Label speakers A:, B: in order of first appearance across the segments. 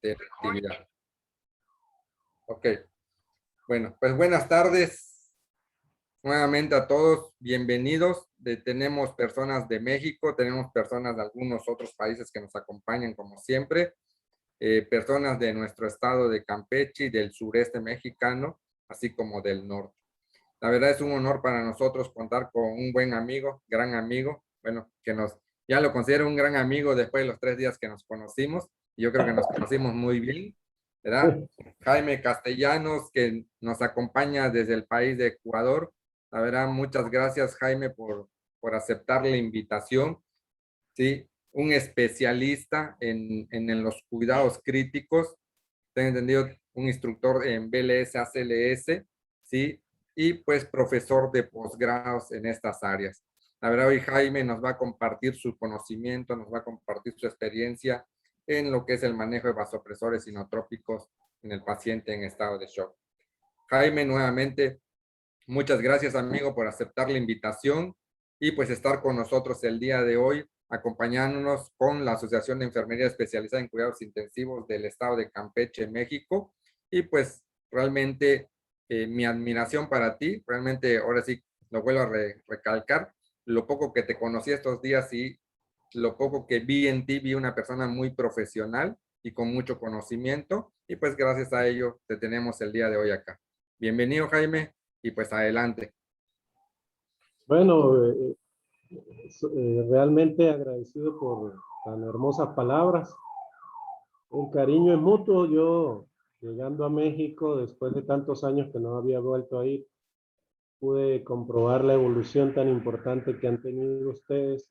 A: de la actividad. Ok, bueno, pues buenas tardes nuevamente a todos, bienvenidos. Tenemos personas de México, tenemos personas de algunos otros países que nos acompañan como siempre, personas de nuestro estado de Campeche y del sureste mexicano, así como del norte. La verdad es un honor para nosotros contar con un buen amigo, gran amigo, bueno, ya lo considero un gran amigo después de los 3 días que nos conocimos. Yo creo que nos conocimos muy bien, ¿verdad? Jaime Castellanos, que nos acompaña desde el país de Ecuador. La verdad, muchas gracias, Jaime, por aceptar la invitación. ¿Sí? Un especialista en los cuidados críticos. Tengo entendido, un instructor en BLS, ACLS, ¿sí? Y pues profesor de posgrados en estas áreas. La verdad, hoy Jaime nos va a compartir su conocimiento, nos va a compartir su experiencia en lo que es el manejo de vasopresores inotrópicos en el paciente en estado de shock. Jaime, nuevamente, muchas gracias, amigo, por aceptar la invitación y pues estar con nosotros el día de hoy, acompañándonos con la Asociación de Enfermería Especializada en Cuidados Intensivos del estado de Campeche, México. Y pues realmente mi admiración para ti, realmente ahora sí lo vuelvo a recalcar, lo poco que te conocí estos días y lo poco que vi en ti, vi una persona muy profesional y con mucho conocimiento, y pues gracias a ello te tenemos el día de hoy acá. Bienvenido, Jaime, y pues adelante.
B: Bueno, realmente agradecido por tan hermosas palabras. El cariño es mutuo. Yo, llegando a México, después de tantos años que no había vuelto a ir, pude comprobar la evolución tan importante que han tenido ustedes,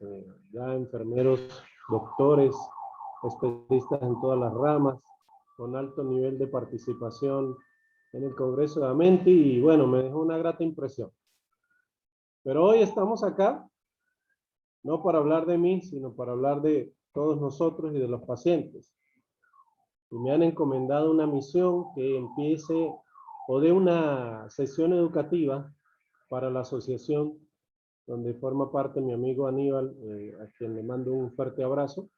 B: ya enfermeros, doctores, especialistas en todas las ramas, con alto nivel de participación en el Congreso de AMENTI, y bueno, me dejó una grata impresión. Pero hoy estamos acá, no para hablar de mí, sino para hablar de todos nosotros y de los pacientes. Y me han encomendado una misión que empiece o de una sesión educativa para la asociación, donde forma parte mi amigo Aníbal, a quien le mando un fuerte abrazo,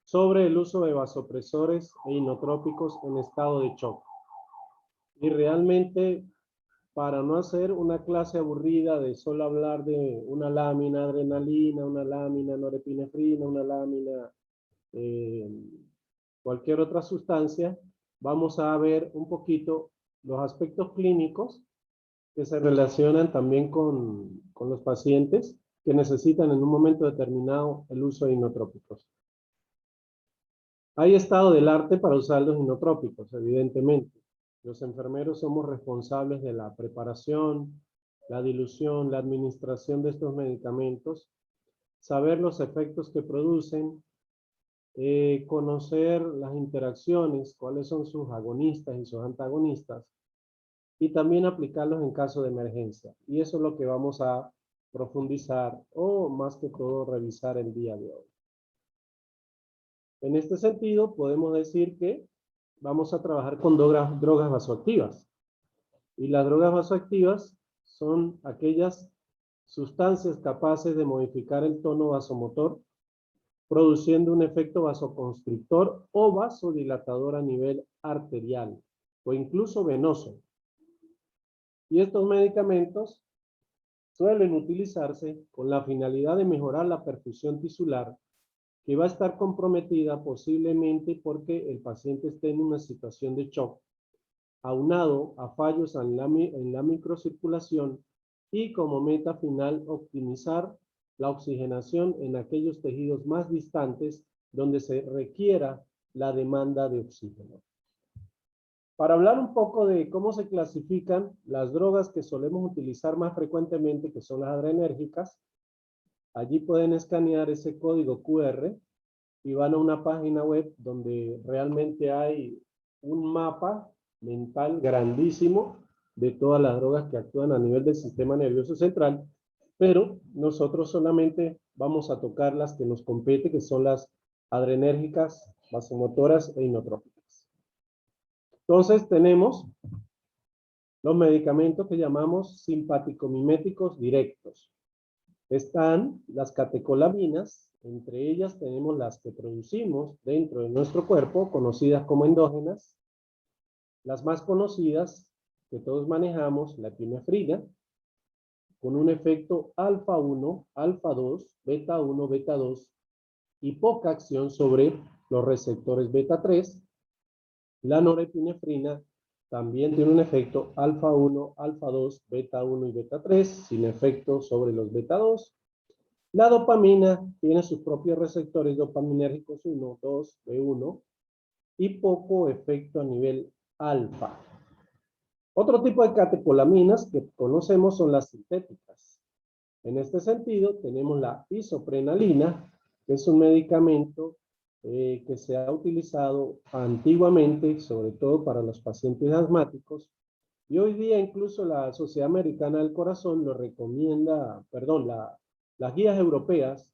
B: sobre el uso de vasopresores e inotrópicos en estado de shock. Y realmente, para no hacer una clase aburrida de solo hablar de una lámina adrenalina, una lámina norepinefrina, una lámina cualquier otra sustancia, vamos a ver un poquito los aspectos clínicos que se relacionan también con los pacientes que necesitan en un momento determinado el uso de inotrópicos. Hay estado del arte para usar los inotrópicos, evidentemente. Los enfermeros somos responsables de la preparación, la dilución, la administración de estos medicamentos, saber los efectos que producen, conocer las interacciones, cuáles son sus agonistas y sus antagonistas, y también aplicarlos en caso de emergencia. Y eso es lo que vamos a profundizar o más que todo revisar el día de hoy. En este sentido, podemos decir que vamos a trabajar con drogas vasoactivas. Y las drogas vasoactivas son aquellas sustancias capaces de modificar el tono vasomotor, produciendo un efecto vasoconstrictor o vasodilatador a nivel arterial o incluso venoso. Y estos medicamentos suelen utilizarse con la finalidad de mejorar la perfusión tisular, que va a estar comprometida posiblemente porque el paciente esté en una situación de shock, aunado a fallos en la microcirculación, y como meta final optimizar la oxigenación en aquellos tejidos más distantes donde se requiera la demanda de oxígeno. Para hablar un poco de cómo se clasifican las drogas que solemos utilizar más frecuentemente, que son las adrenérgicas, allí pueden escanear ese código QR y van a una página web donde realmente hay un mapa mental grandísimo de todas las drogas que actúan a nivel del sistema nervioso central, pero nosotros solamente vamos a tocar las que nos compete, que son las adrenérgicas, vasomotoras e inotrópicas. Entonces tenemos los medicamentos que llamamos simpaticomiméticos directos. Están las catecolaminas, Entre ellas tenemos las que producimos dentro de nuestro cuerpo, conocidas como endógenas. Las más conocidas que todos manejamos, la epinefrina, con un efecto alfa 1, alfa 2, beta 1, beta 2 y poca acción sobre los receptores beta 3. La norepinefrina también tiene un efecto alfa 1, alfa 2, beta 1 y beta 3, sin efecto sobre los beta 2. La dopamina tiene sus propios receptores dopaminérgicos 1, 2, B1 y poco efecto a nivel alfa. Otro tipo de catecolaminas que conocemos son las sintéticas. En este sentido, tenemos la isoprenalina, que es un medicamento que se ha utilizado antiguamente, sobre todo para los pacientes asmáticos, y hoy día incluso la Sociedad Americana del Corazón lo recomienda, perdón, las guías europeas,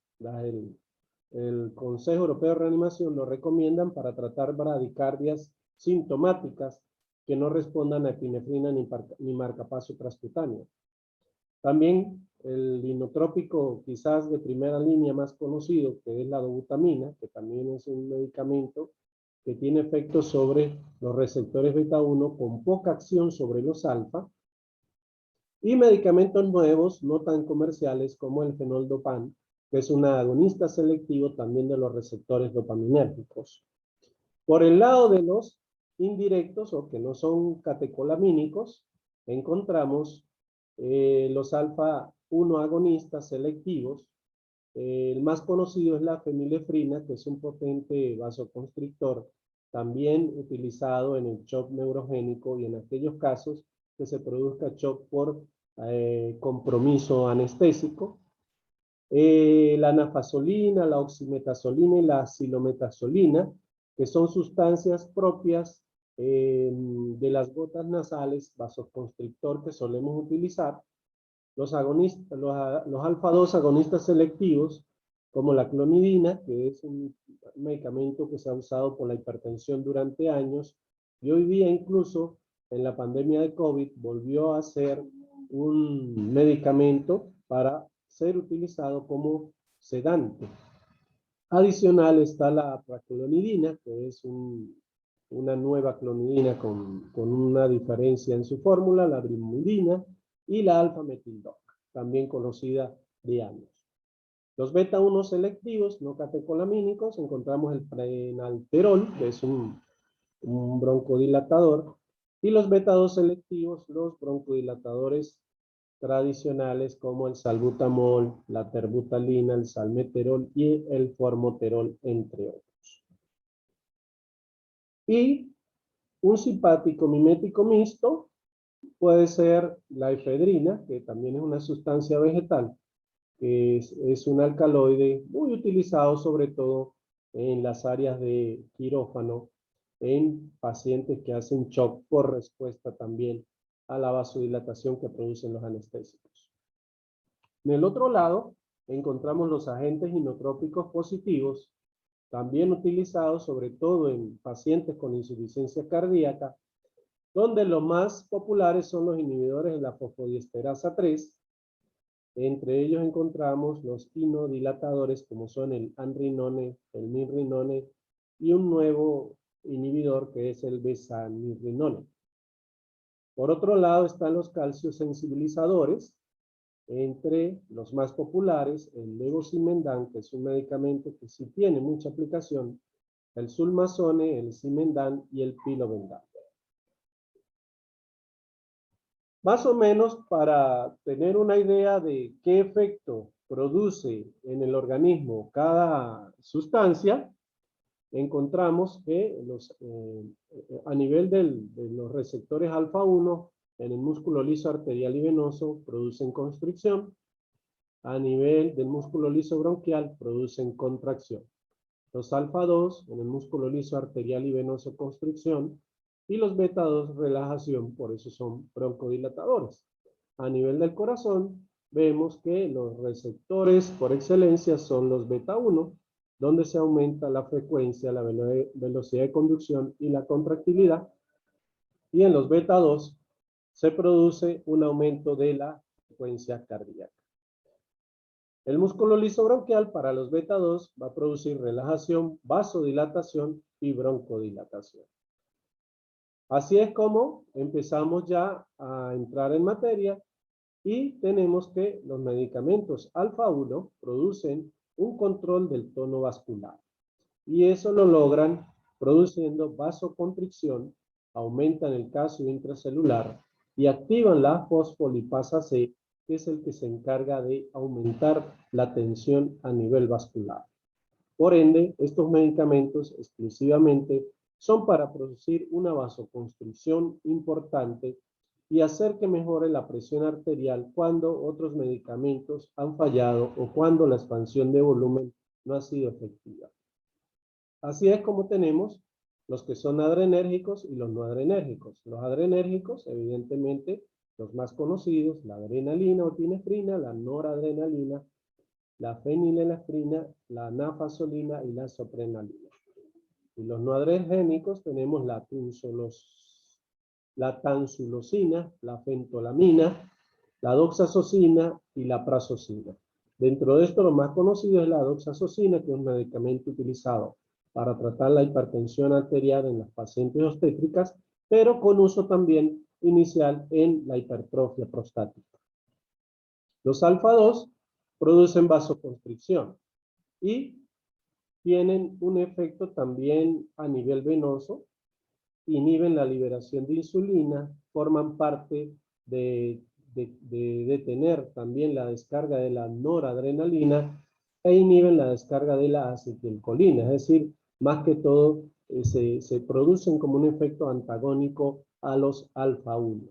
B: el Consejo Europeo de Reanimación lo recomiendan para tratar bradicardias sintomáticas que no respondan a epinefrina ni marcapaso transcutáneo. También el inotrópico quizás de primera línea más conocido, que es la dobutamina, que también es un medicamento que tiene efectos sobre los receptores beta 1 con poca acción sobre los alfa, y medicamentos nuevos no tan comerciales como el fenoldopan, que es un agonista selectivo también de los receptores dopaminérgicos. Por el lado de los indirectos o que no son catecolamínicos, encontramos los alfa 1 agonistas selectivos. El más conocido es la fenilefrina, que es un potente vasoconstrictor, también utilizado en el shock neurogénico y en aquellos casos que se produzca shock por compromiso anestésico. La nafazolina, la oximetazolina y la silometazolina, que son sustancias propias de las gotas nasales, vasoconstrictor que solemos utilizar. Los alfa 2 agonistas selectivos, como la clonidina, que es un medicamento que se ha usado por la hipertensión durante años, y hoy día incluso en la pandemia de COVID volvió a ser un medicamento para ser utilizado como sedante. Adicional está la praclonidina, que es una nueva clonidina con una diferencia en su fórmula, la brimidina, y la alfa-metildoc, también conocida de años. Los beta 1 selectivos, no catecolamínicos, encontramos el prenalterol, que es un broncodilatador, y los beta 2 selectivos, los broncodilatadores tradicionales como el salbutamol, la terbutalina, el salmeterol y el formoterol, entre otros. Y un simpático mimético mixto puede ser la efedrina, que también es una sustancia vegetal, que es un alcaloide muy utilizado sobre todo en las áreas de quirófano, en pacientes que hacen shock por respuesta también a la vasodilatación que producen los anestésicos. En el otro lado, encontramos los agentes inotrópicos positivos, también utilizados sobre todo en pacientes con insuficiencia cardíaca, donde los más populares son los inhibidores de la fosfodiesterasa 3. Entre ellos encontramos los inodilatadores como son el anrinone, el mirrinone y un nuevo inhibidor que es el besamirrinone. Por otro lado están los calciosensibilizadores, entre los más populares el levosimendan, que es un medicamento que sí tiene mucha aplicación, el sulmazone, el simendan y el pilovendan. Más o menos para tener una idea de qué efecto produce en el organismo cada sustancia, encontramos que a nivel de los receptores alfa 1 en el músculo liso arterial y venoso producen constricción, a nivel del músculo liso bronquial producen contracción. Los alfa 2 en el músculo liso arterial y venoso constricción, y los beta 2 relajación, por eso son broncodilatadores. A nivel del corazón, vemos que los receptores por excelencia son los beta 1, donde se aumenta la frecuencia, la velocidad de conducción y la contractilidad. Y en los beta 2 se produce un aumento de la frecuencia cardíaca. El músculo liso bronquial para los beta 2 va a producir relajación, vasodilatación y broncodilatación. Así es como empezamos ya a entrar en materia y tenemos que los medicamentos alfa 1 producen un control del tono vascular. Y eso lo logran produciendo vasoconstricción, aumentan el calcio intracelular y activan la fosfolipasa C, que es el que se encarga de aumentar la tensión a nivel vascular. Por ende, estos medicamentos exclusivamente son para producir una vasoconstricción importante y hacer que mejore la presión arterial cuando otros medicamentos han fallado o cuando la expansión de volumen no ha sido efectiva. Así es como tenemos los que son adrenérgicos y los no adrenérgicos. Los adrenérgicos, evidentemente, los más conocidos, la adrenalina o epinefrina, la noradrenalina, la fenilelastrina, la nafasolina y la soprenalina. Y los no adrenérgicos tenemos la tansulosina, la fentolamina, la doxazosina y la prazosina. Dentro de esto, lo más conocido es la doxazosina, que es un medicamento utilizado para tratar la hipertensión arterial en las pacientes obstétricas, pero con uso también inicial en la hipertrofia prostática. Los alfa 2 producen vasoconstricción y tienen un efecto también a nivel venoso, inhiben la liberación de insulina, forman parte de detener también la descarga de la noradrenalina e inhiben la descarga de la acetilcolina, es decir, más que todo se producen como un efecto antagónico a los alfa 1.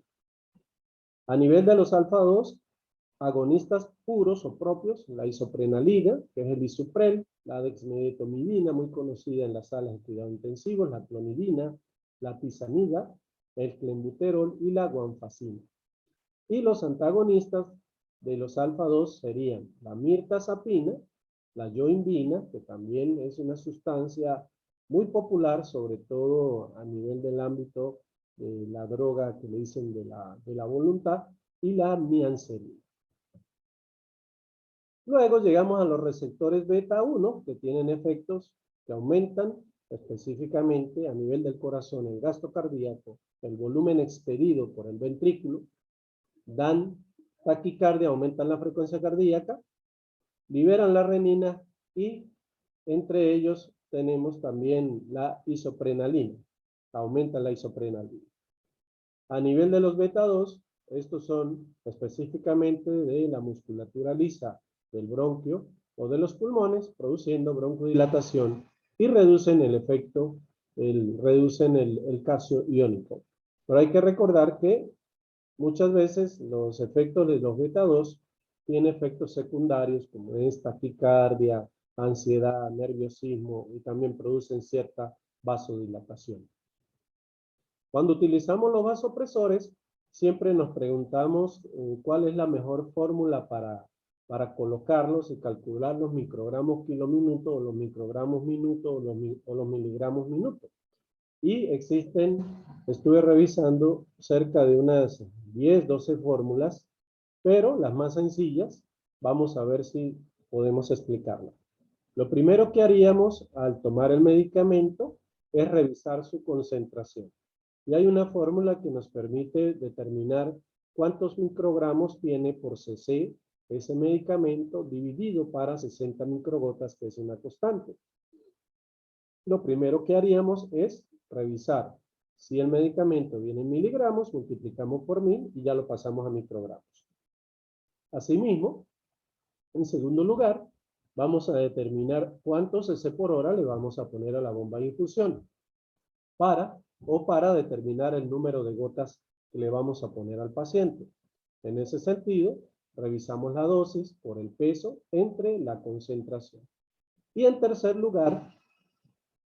B: A nivel de los alfa 2, agonistas puros o propios, la isoprenalina, que es el isuprel, la dexmedetomidina, muy conocida en las salas de cuidado intensivos, la clonidina, la tizanida, el clenbuterol y la guanfacina. Y los antagonistas de los alfa 2 serían la mirtazapina, la yohimbina, que también es una sustancia muy popular, sobre todo a nivel del ámbito de la droga que le dicen de la voluntad, y la mianserina. Luego llegamos a los receptores beta 1, que tienen efectos que aumentan específicamente a nivel del corazón el gasto cardíaco, el volumen expelido por el ventrículo, dan taquicardia, aumentan la frecuencia cardíaca, liberan la renina y entre ellos tenemos también la isoprenalina, aumentan la isoprenalina. A nivel de los beta 2, estos son específicamente de la musculatura lisa del bronquio o de los pulmones, produciendo broncodilatación y reducen el efecto, reducen el calcio iónico. Pero hay que recordar que muchas veces los efectos de los beta 2 tienen efectos secundarios como es taquicardia, ansiedad, nerviosismo y también producen cierta vasodilatación. Cuando utilizamos los vasopresores, siempre nos preguntamos cuál es la mejor fórmula para colocarlos y calcular los microgramos kilominuto o los microgramos minuto o los miligramos minuto. Y existen, estuve revisando cerca de unas 10, 12 fórmulas, pero las más sencillas, vamos a ver si podemos explicarlas. Lo primero que haríamos al tomar el medicamento es revisar su concentración. Y hay una fórmula que nos permite determinar cuántos microgramos tiene por cc ese medicamento dividido para 60 microgotas, que es una constante. Lo primero que haríamos es revisar si el medicamento viene en miligramos, multiplicamos por 1000 y ya lo pasamos a microgramos. Asimismo, en segundo lugar, vamos a determinar cuántos cc por hora le vamos a poner a la bomba de infusión para determinar el número de gotas que le vamos a poner al paciente. En ese sentido, revisamos la dosis por el peso entre la concentración. Y en tercer lugar,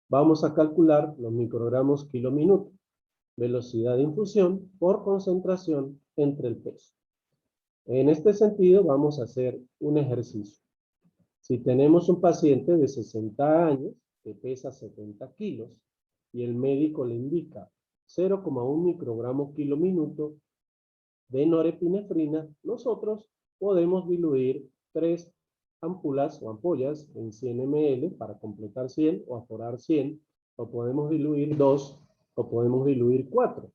B: vamos a calcular los microgramos kilominuto, velocidad de infusión por concentración entre el peso. En este sentido, vamos a hacer un ejercicio. Si tenemos un paciente de 60 años que pesa 70 kilos y el médico le indica 0,1 microgramos kilominuto de norepinefrina, nosotros podemos diluir 3 ámpulas o ampollas en 100 ml para completar 100 o aforar 100, o podemos diluir 2 o podemos diluir 4.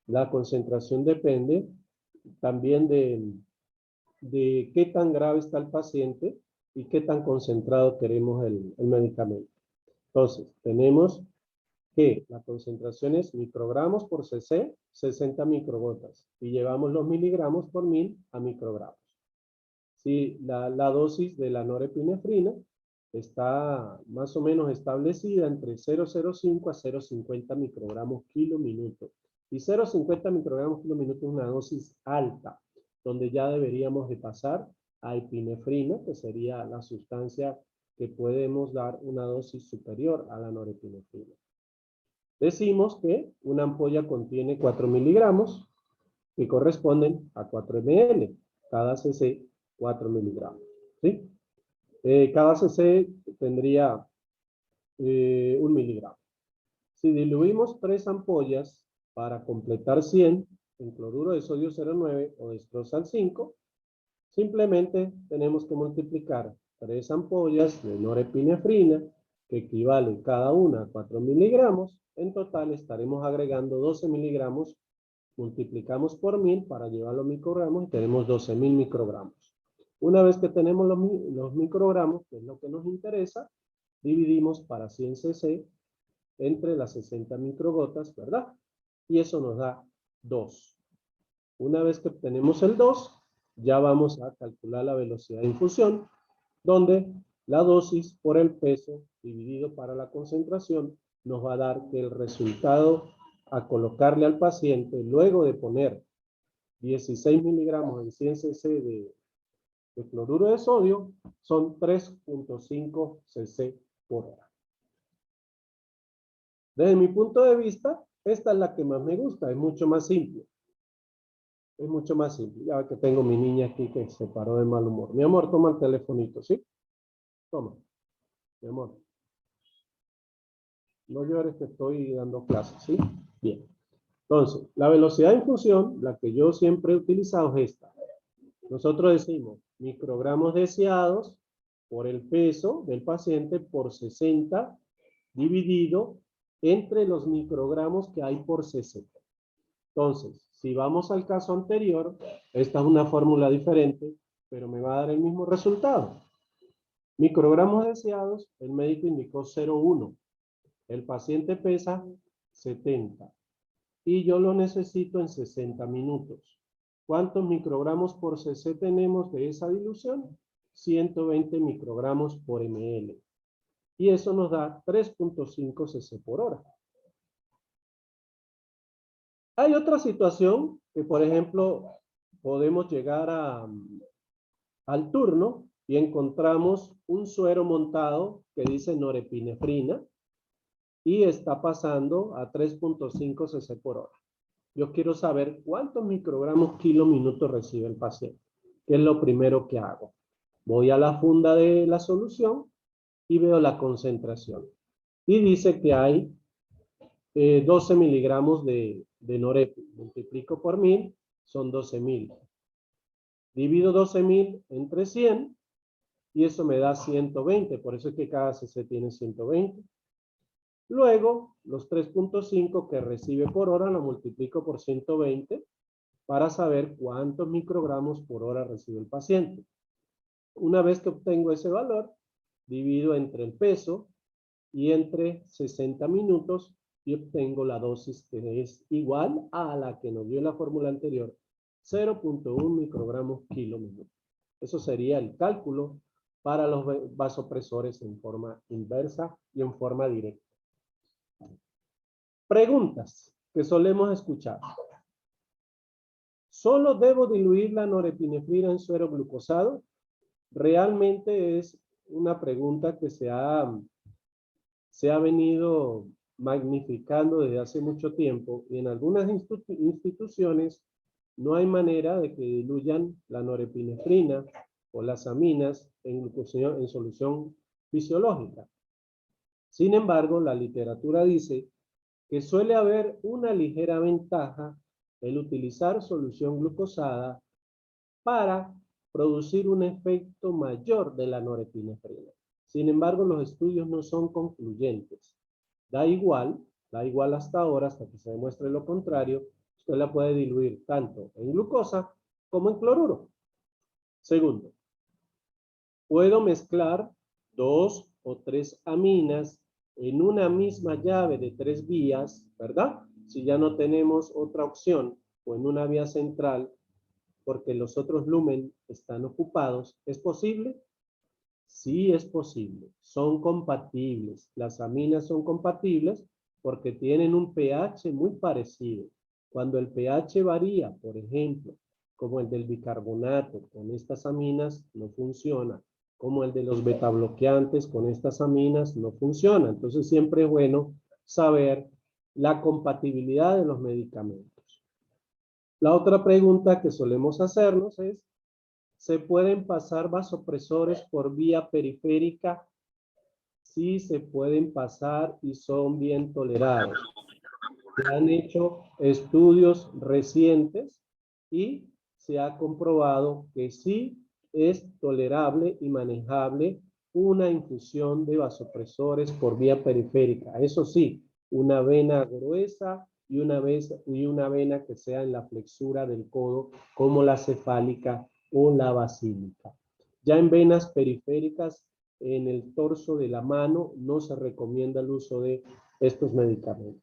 B: La concentración depende también de qué tan grave está el paciente y qué tan concentrado queremos el medicamento. Entonces, tenemos que la concentración es microgramos por cc, 60 microgotas, y llevamos los miligramos por 1000 a microgramos. Si la dosis de la norepinefrina está más o menos establecida entre 0,05 a 0,50 microgramos kilo minuto. Y 0,50 microgramos kilo minuto es una dosis alta, donde ya deberíamos de pasar a epinefrina, que sería la sustancia que podemos dar una dosis superior a la norepinefrina. Decimos que una ampolla contiene 4 miligramos, que corresponden a 4 ml. Cada cc, 4 miligramos. ¿Sí? Cada cc tendría 1 miligramo. Si diluimos 3 ampollas para completar 100 en cloruro de sodio 0,9 o destrozal 5, simplemente tenemos que multiplicar 3 ampollas de norepinefrina, que equivalen cada una a 4 miligramos. En total estaremos agregando 12 miligramos. Multiplicamos por 1000 para llevarlo a microgramos y tenemos 12.000 microgramos. Una vez que tenemos los microgramos, que es lo que nos interesa, dividimos para 100 cc entre las 60 microgotas, ¿verdad? Y eso nos da 2. Una vez que obtenemos el 2, ya vamos a calcular la velocidad de infusión, donde la dosis por el peso dividido para la concentración nos va a dar que el resultado a colocarle al paciente, luego de poner 16 miligramos en 100 cc de cloruro de sodio, son 3.5 cc por hora. Desde mi punto de vista, esta es la que más me gusta, es mucho más simple. Es mucho más simple. Ya que tengo mi niña aquí que se paró de mal humor. Mi amor, toma el telefonito, ¿sí? Toma, mi amor. No llores que estoy dando clases, ¿sí? Bien. Entonces, la velocidad de infusión, la que yo siempre he utilizado es esta. Nosotros decimos microgramos deseados por el peso del paciente por 60 dividido entre los microgramos que hay por cc. Entonces, si vamos al caso anterior, esta es una fórmula diferente, pero me va a dar el mismo resultado. Microgramos deseados, el médico indicó 0,1. El paciente pesa 70. Y yo lo necesito en 60 minutos. ¿Cuántos microgramos por cc tenemos de esa dilución? 120 microgramos por ml. Y eso nos da 3.5 cc por hora. Hay otra situación que, por ejemplo, podemos llegar al turno y encontramos un suero montado que dice norepinefrina y está pasando a 3.5 cc por hora. Yo quiero saber cuántos microgramos kilo minuto recibe el paciente. ¿Qué es lo primero que hago? Voy a la funda de la solución y veo la concentración. Y dice que hay 12 miligramos de norepi. Multiplico por 1000, son 12.000. Divido 12.000 entre 100 y eso me da 120. Por eso es que cada cc tiene 120. Luego, los 3.5 que recibe por hora lo multiplico por 120 para saber cuántos microgramos por hora recibe el paciente. Una vez que obtengo ese valor, divido entre el peso y entre 60 minutos y obtengo la dosis que es igual a la que nos dio en la fórmula anterior, 0.1 microgramos kilo minuto. Eso sería el cálculo para los vasopresores en forma inversa y en forma directa. Preguntas que solemos escuchar. ¿Solo debo diluir la norepinefrina en suero glucosado? Realmente es una pregunta que se ha venido magnificando desde hace mucho tiempo y en algunas instituciones no hay manera de que diluyan la norepinefrina o las aminas en solución fisiológica. Sin embargo, la literatura dice que suele haber una ligera ventaja el utilizar solución glucosada para producir un efecto mayor de la norepinefrina. Sin embargo, los estudios no son concluyentes. Da igual hasta ahora, hasta que se demuestre lo contrario, usted la puede diluir tanto en glucosa como en cloruro. Segundo, puedo mezclar 2 o 3 aminas en una misma llave de 3 vías, ¿verdad? Si ya no tenemos otra opción, o en una vía central, porque los otros lumen están ocupados, ¿es posible? Sí es posible, son compatibles. Las aminas son compatibles porque tienen un pH muy parecido. Cuando el pH varía, por ejemplo, como el del bicarbonato, con estas aminas no funciona. Como el de los betabloqueantes, con estas aminas no funciona. Entonces siempre es bueno saber la compatibilidad de los medicamentos. La otra pregunta que solemos hacernos es, ¿se pueden pasar vasopresores por vía periférica? Sí, se pueden pasar y son bien tolerados. Se han hecho estudios recientes y se ha comprobado que sí es tolerable y manejable una infusión de vasopresores por vía periférica. Eso sí, una vena gruesa y una vena que sea en la flexura del codo, como la cefálica o la basílica. Ya en venas periféricas, en el torso de la mano, no se recomienda el uso de estos medicamentos.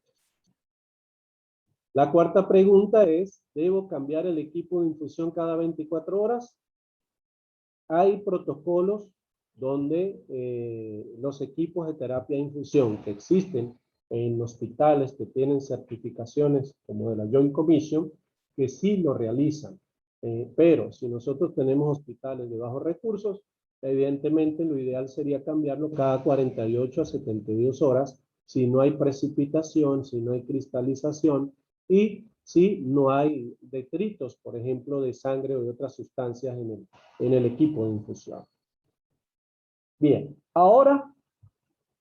B: La cuarta pregunta es, ¿debo cambiar el equipo de infusión cada 24 horas? Hay protocolos donde los equipos de terapia de infusión que existen en hospitales que tienen certificaciones como de la Joint Commission, que sí lo realizan. Pero si nosotros tenemos hospitales de bajos recursos, evidentemente lo ideal sería cambiarlo cada 48 a 72 horas si no hay precipitación, si no hay cristalización y si no hay detritos, por ejemplo, de sangre o de otras sustancias en el equipo de infusión. Bien, ahora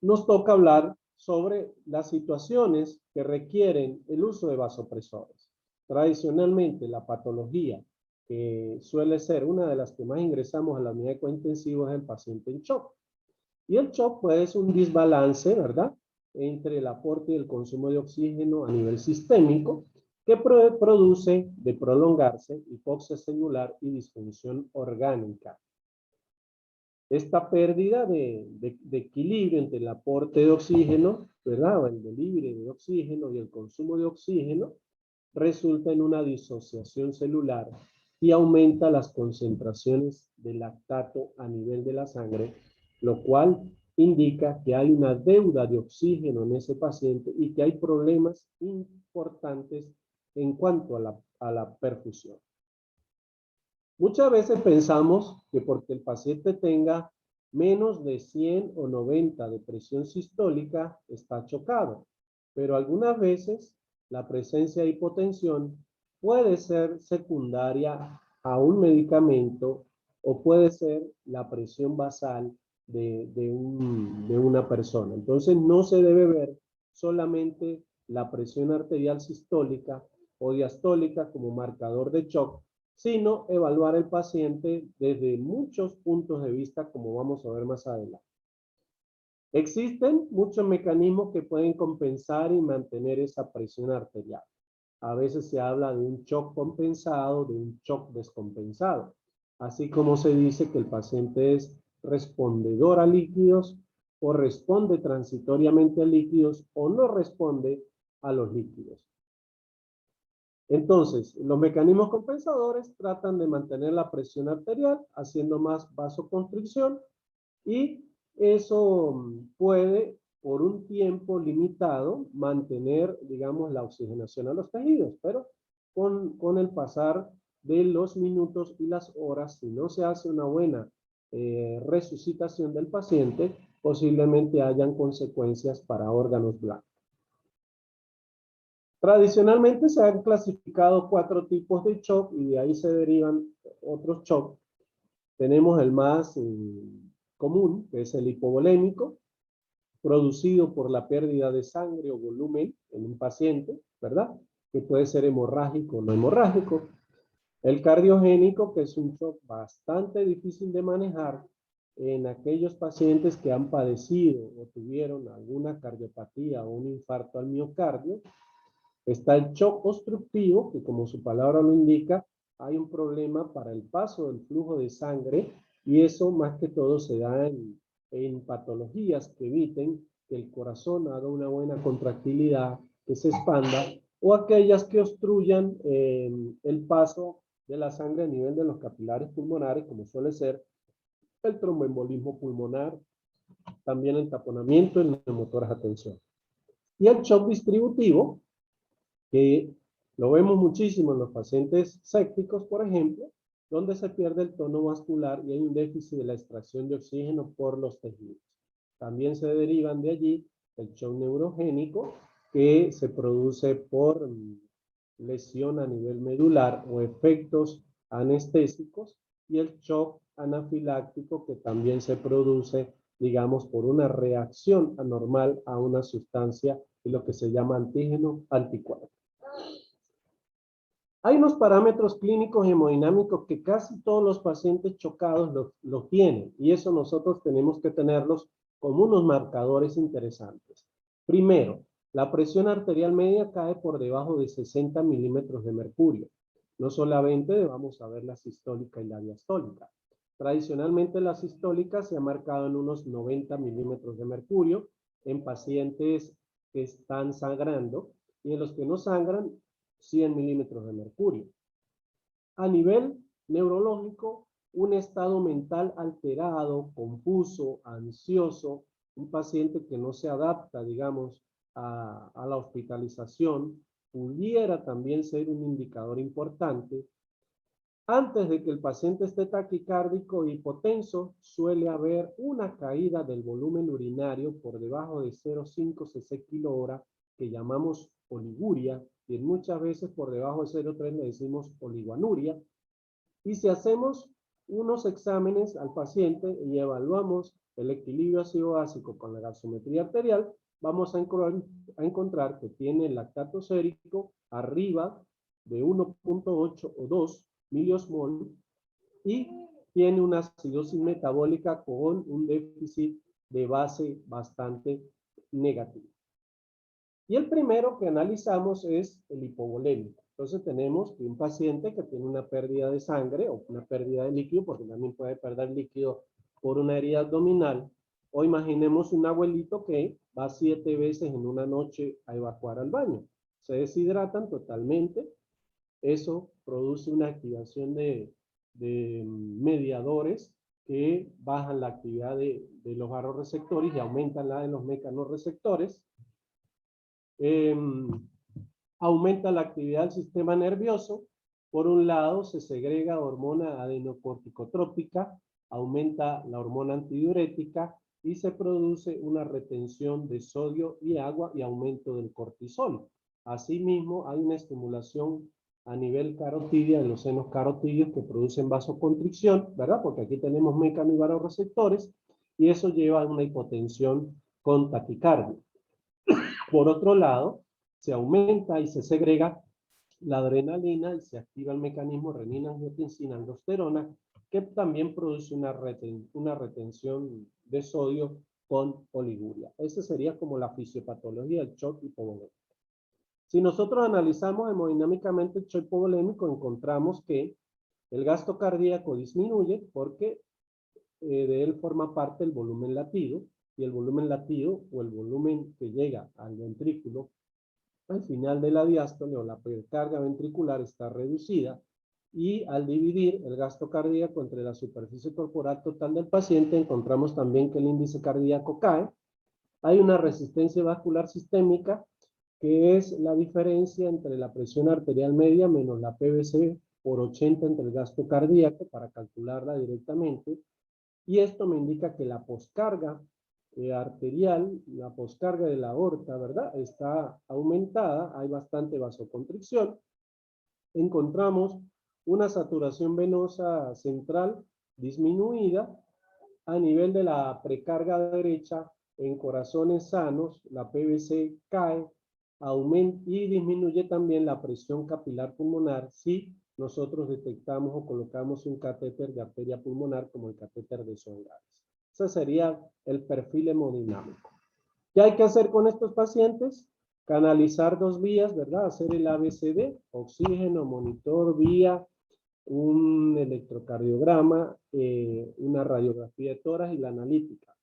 B: nos toca hablar sobre las situaciones que requieren el uso de vasopresores. Tradicionalmente, la patología que suele ser una de las que más ingresamos a la unidad de cuidado intensivo es el paciente en shock. Y el shock puede ser un desbalance, ¿verdad?, entre el aporte y el consumo de oxígeno a nivel sistémico, que produce, de prolongarse, hipoxia celular y disfunción orgánica. Esta pérdida de equilibrio entre el aporte de oxígeno, ¿verdad?, o el delivery de oxígeno y el consumo de oxígeno, resulta en una disociación celular y aumenta las concentraciones de lactato a nivel de la sangre, lo cual indica que hay una deuda de oxígeno en ese paciente y que hay problemas importantes en cuanto a la perfusión. Muchas veces pensamos que porque el paciente tenga menos de 100 o 90 de presión sistólica está chocado, pero algunas veces la presencia de hipotensión puede ser secundaria a un medicamento o puede ser la presión basal de una persona. Entonces no se debe ver solamente la presión arterial sistólica o diastólica como marcador de shock, sino evaluar el paciente desde muchos puntos de vista, como vamos a ver más adelante. Existen muchos mecanismos que pueden compensar y mantener esa presión arterial. A veces se habla de un shock compensado, de un shock descompensado, así como se dice que el paciente es respondedor a líquidos o responde transitoriamente a líquidos o no responde a los líquidos. Entonces, los mecanismos compensadores tratan de mantener la presión arterial haciendo más vasoconstricción y eso puede, por un tiempo limitado, mantener, digamos, la oxigenación a los tejidos, pero con el pasar de los minutos y las horas, si no se hace una buena resucitación del paciente, posiblemente hayan consecuencias para órganos blancos. Tradicionalmente se han clasificado 4 tipos de shock y de ahí se derivan otros shock. Tenemos el más común, que es el hipovolémico, producido por la pérdida de sangre o volumen en un paciente, ¿verdad?, que puede ser hemorrágico o no hemorrágico. El cardiogénico, que es un shock bastante difícil de manejar en aquellos pacientes que han padecido o tuvieron alguna cardiopatía o un infarto al miocardio. Está el shock obstructivo, que como su palabra lo indica, hay un problema para el paso del flujo de sangre y eso más que todo se da en patologías que eviten que el corazón haga una buena contractilidad, que se expanda, o aquellas que obstruyan el paso de la sangre a nivel de los capilares pulmonares, como suele ser el tromboembolismo pulmonar, también el taponamiento en neumotoras a tensión. Y el shock distributivo, que lo vemos muchísimo en los pacientes sépticos, por ejemplo, donde se pierde el tono vascular y hay un déficit de la extracción de oxígeno por los tejidos. También se derivan de allí el shock neurogénico, que se produce por lesión a nivel medular o efectos anestésicos, y el shock anafiláctico, que también se produce, digamos, por una reacción anormal a una sustancia y lo que se llama antígeno anticuerpo. Hay unos parámetros clínicos hemodinámicos que casi todos los pacientes chocados lo tienen, y eso nosotros tenemos que tenerlos como unos marcadores interesantes. Primero, la presión arterial media cae por debajo de 60 milímetros de mercurio. No solamente vamos a ver la sistólica y la diastólica. Tradicionalmente la sistólica se ha marcado en unos 90 milímetros de mercurio en pacientes que están sangrando, y en los que no sangran 100 milímetros de mercurio. A nivel neurológico, un estado mental alterado, confuso, ansioso, un paciente que no se adapta, digamos, a la hospitalización, pudiera también ser un indicador importante. Antes de que el paciente esté taquicárdico e hipotenso, suele haber una caída del volumen urinario por debajo de 0,5 cc kilo hora, que llamamos oliguria, y muchas veces por debajo de 0,3 le decimos oliguanuria. Y si hacemos unos exámenes al paciente y evaluamos el equilibrio ácido-básico con la gasometría arterial, vamos a encontrar que tiene el lactato sérico arriba de 1.8 o 2 miliosmol y tiene una acidosis metabólica con un déficit de base bastante negativo. Y el primero que analizamos es el hipovolémico. Entonces tenemos un paciente que tiene una pérdida de sangre o una pérdida de líquido, porque también puede perder líquido por una herida abdominal. O imaginemos un abuelito que va 7 veces en una noche a evacuar al baño. Se deshidratan totalmente. Eso produce una activación de mediadores que bajan la actividad de los vasoreceptores y aumentan la de los mecanorreceptores. Aumenta la actividad del sistema nervioso. Por un lado, se segrega hormona adenocorticotrópica, aumenta la hormona antidiurética y se produce una retención de sodio y agua y aumento del cortisol. Asimismo, hay una estimulación a nivel carotidia de los senos carotidios que producen vasoconstricción, ¿verdad? Porque aquí tenemos mecanos y vasoreceptores, y eso lleva a una hipotensión con taquicardia. Por otro lado, se aumenta y se segrega la adrenalina y se activa el mecanismo renina-angiotensina-aldosterona, que también produce una retención de sodio con oliguria. Esa sería como la fisiopatología del shock hipovolémico. Si nosotros analizamos hemodinámicamente el shock hipovolémico, encontramos que el gasto cardíaco disminuye porque de él forma parte el volumen latido, y el volumen latido o el volumen que llega al ventrículo al final de la diástole o la precarga ventricular está reducida, y al dividir el gasto cardíaco entre la superficie corporal total del paciente encontramos también que el índice cardíaco cae. Hay una resistencia vascular sistémica, que es la diferencia entre la presión arterial media menos la PVC por 80 entre el gasto cardíaco, para calcularla directamente. Y esto me indica que la poscarga arterial, la poscarga de la aorta, ¿verdad? Está aumentada, hay bastante vasoconstricción. Encontramos una saturación venosa central disminuida. A nivel de la precarga derecha, en corazones sanos, la PVC cae, aumenta y disminuye también la presión capilar pulmonar si nosotros detectamos o colocamos un catéter de arteria pulmonar como el catéter de Swan-Gares. Ese sería el perfil hemodinámico. ¿Qué hay que hacer con estos pacientes? Canalizar 2 vías, ¿verdad? Hacer el ABCD, oxígeno, monitor, vía, un electrocardiograma, una radiografía de tórax y la analítica.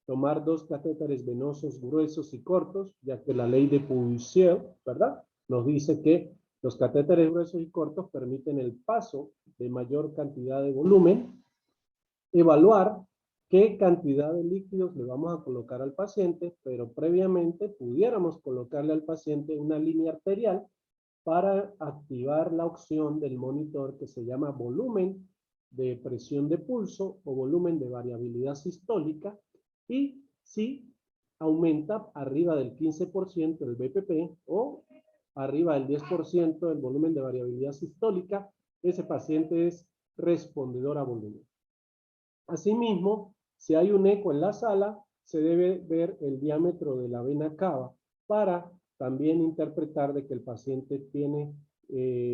B: Tomar 2 catéteres venosos gruesos y cortos, ya que la ley de Puisieux, ¿verdad?, nos dice que los catéteres gruesos y cortos permiten el paso de mayor cantidad de volumen. Evaluar qué cantidad de líquidos le vamos a colocar al paciente, pero previamente pudiéramos colocarle al paciente una línea arterial para activar la opción del monitor que se llama volumen de presión de pulso o volumen de variabilidad sistólica, y si aumenta arriba del 15% el BPP o arriba del 10% el volumen de variabilidad sistólica, ese paciente es respondedor a volumen. Asimismo, si hay un eco en la sala, se debe ver el diámetro de la vena cava para también interpretar de que el paciente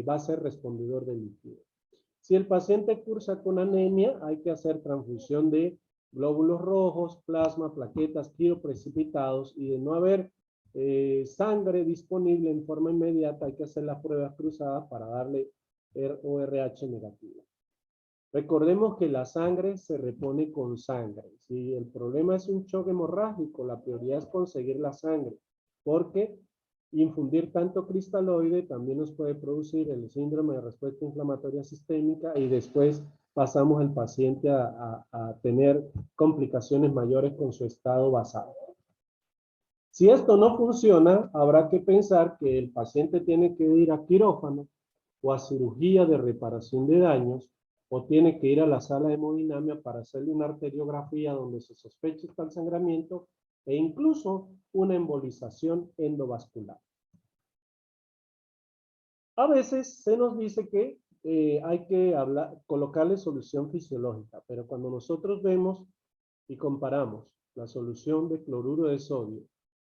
B: va a ser respondedor de líquido. Si el paciente cursa con anemia, hay que hacer transfusión de glóbulos rojos, plasma, plaquetas, quiroprecipitados, y de no haber sangre disponible en forma inmediata, hay que hacer las pruebas cruzadas para darle ORH negativo. Recordemos que la sangre se repone con sangre. Si el problema es un choque hemorrágico, la prioridad es conseguir la sangre, porque infundir tanto cristaloide también nos puede producir el síndrome de respuesta inflamatoria sistémica, y después pasamos al paciente a tener complicaciones mayores con su estado basal. Si esto no funciona, habrá que pensar que el paciente tiene que ir a quirófano o a cirugía de reparación de daños, o tiene que ir a la sala de hemodinamia para hacerle una arteriografía donde se sospeche el sangramiento e incluso una embolización endovascular. A veces se nos dice que hay que colocarle solución fisiológica, pero cuando nosotros vemos y comparamos la solución de cloruro de sodio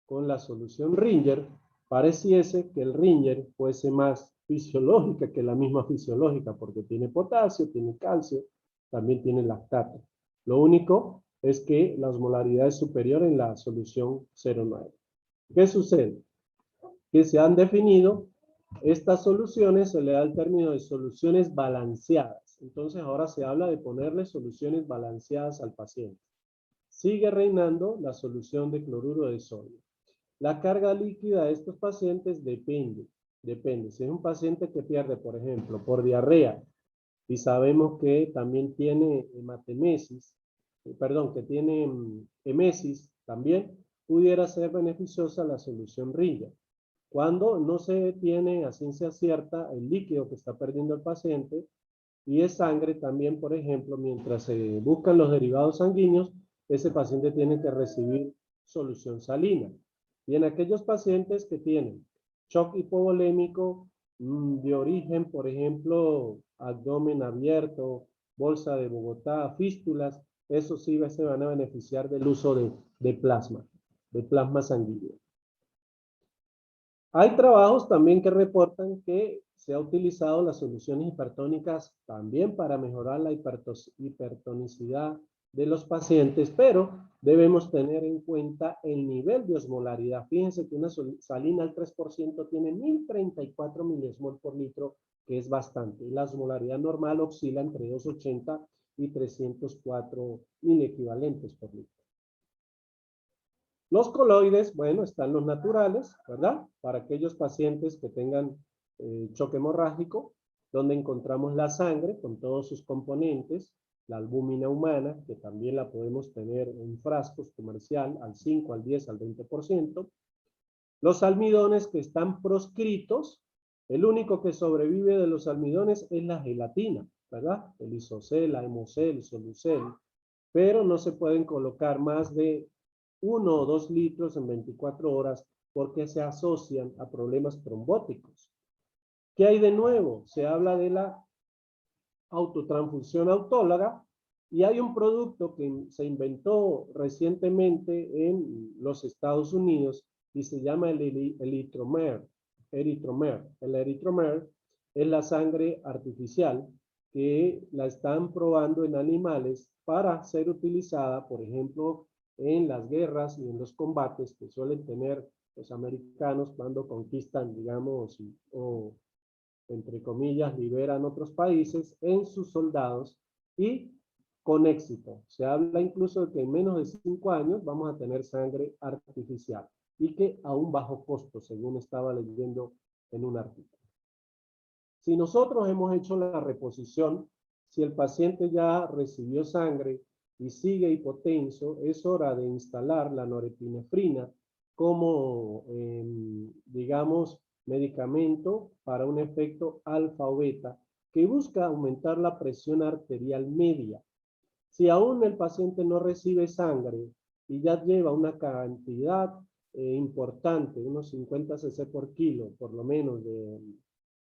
B: con la solución Ringer, pareciese que el Ringer fuese más fisiológica que la misma fisiológica, porque tiene potasio, tiene calcio, también tiene lactato. Lo único es que la osmolaridad es superior en la solución 0,9. ¿Qué sucede? Que se han definido estas soluciones, se le da el término de soluciones balanceadas. Entonces ahora se habla de ponerle soluciones balanceadas al paciente. Sigue reinando la solución de cloruro de sodio. La carga líquida de estos pacientes depende. Si es un paciente que pierde, por ejemplo, por diarrea, y sabemos que también tiene hematemesis, que tiene emesis, también pudiera ser beneficiosa la solución Ringer. Cuando no se tiene a ciencia cierta el líquido que está perdiendo el paciente, y es sangre también, por ejemplo, mientras se buscan los derivados sanguíneos, ese paciente tiene que recibir solución salina. Y en aquellos pacientes que tienen shock hipovolémico de origen, por ejemplo, abdomen abierto, bolsa de Bogotá, fístulas, esos sí se van a beneficiar del uso de plasma sanguíneo. Hay trabajos también que reportan que se ha utilizado las soluciones hipertónicas también para mejorar la hipertonicidad de los pacientes, pero debemos tener en cuenta el nivel de osmolaridad. Fíjense que una salina al 3% tiene 1034 milismol por litro, que es bastante. Y la osmolaridad normal oscila entre 280 y 304 miliequivalentes por litro. Los coloides, bueno, están los naturales, ¿verdad? Para aquellos pacientes que tengan choque hemorrágico, donde encontramos la sangre con todos sus componentes, la albúmina humana, que también la podemos tener en frascos comercial al 5, al 10, al 20%. Los almidones que están proscritos, el único que sobrevive de los almidones es la gelatina, ¿verdad? El isocel, la hemocel, solucel, pero no se pueden colocar más de 1 o 2 litros en 24 horas porque se asocian a problemas trombóticos. ¿Qué hay de nuevo? Se habla de la autotransfusión autóloga, y hay un producto que se inventó recientemente en los Estados Unidos y se llama el eritromer. El eritromer es la sangre artificial, que la están probando en animales para ser utilizada, por ejemplo, en las guerras y en los combates que suelen tener los americanos cuando conquistan, digamos, o entre comillas, liberan otros países en sus soldados y con éxito. Se habla incluso de que en menos de 5 años vamos a tener sangre artificial y que a un bajo costo, según estaba leyendo en un artículo. Si nosotros hemos hecho la reposición, si el paciente ya recibió sangre y sigue hipotenso, es hora de instalar la norepinefrina como, digamos, medicamento para un efecto alfa o beta que busca aumentar la presión arterial media. Si aún el paciente no recibe sangre y ya lleva una cantidad importante, unos 50 cc por kilo, por lo menos,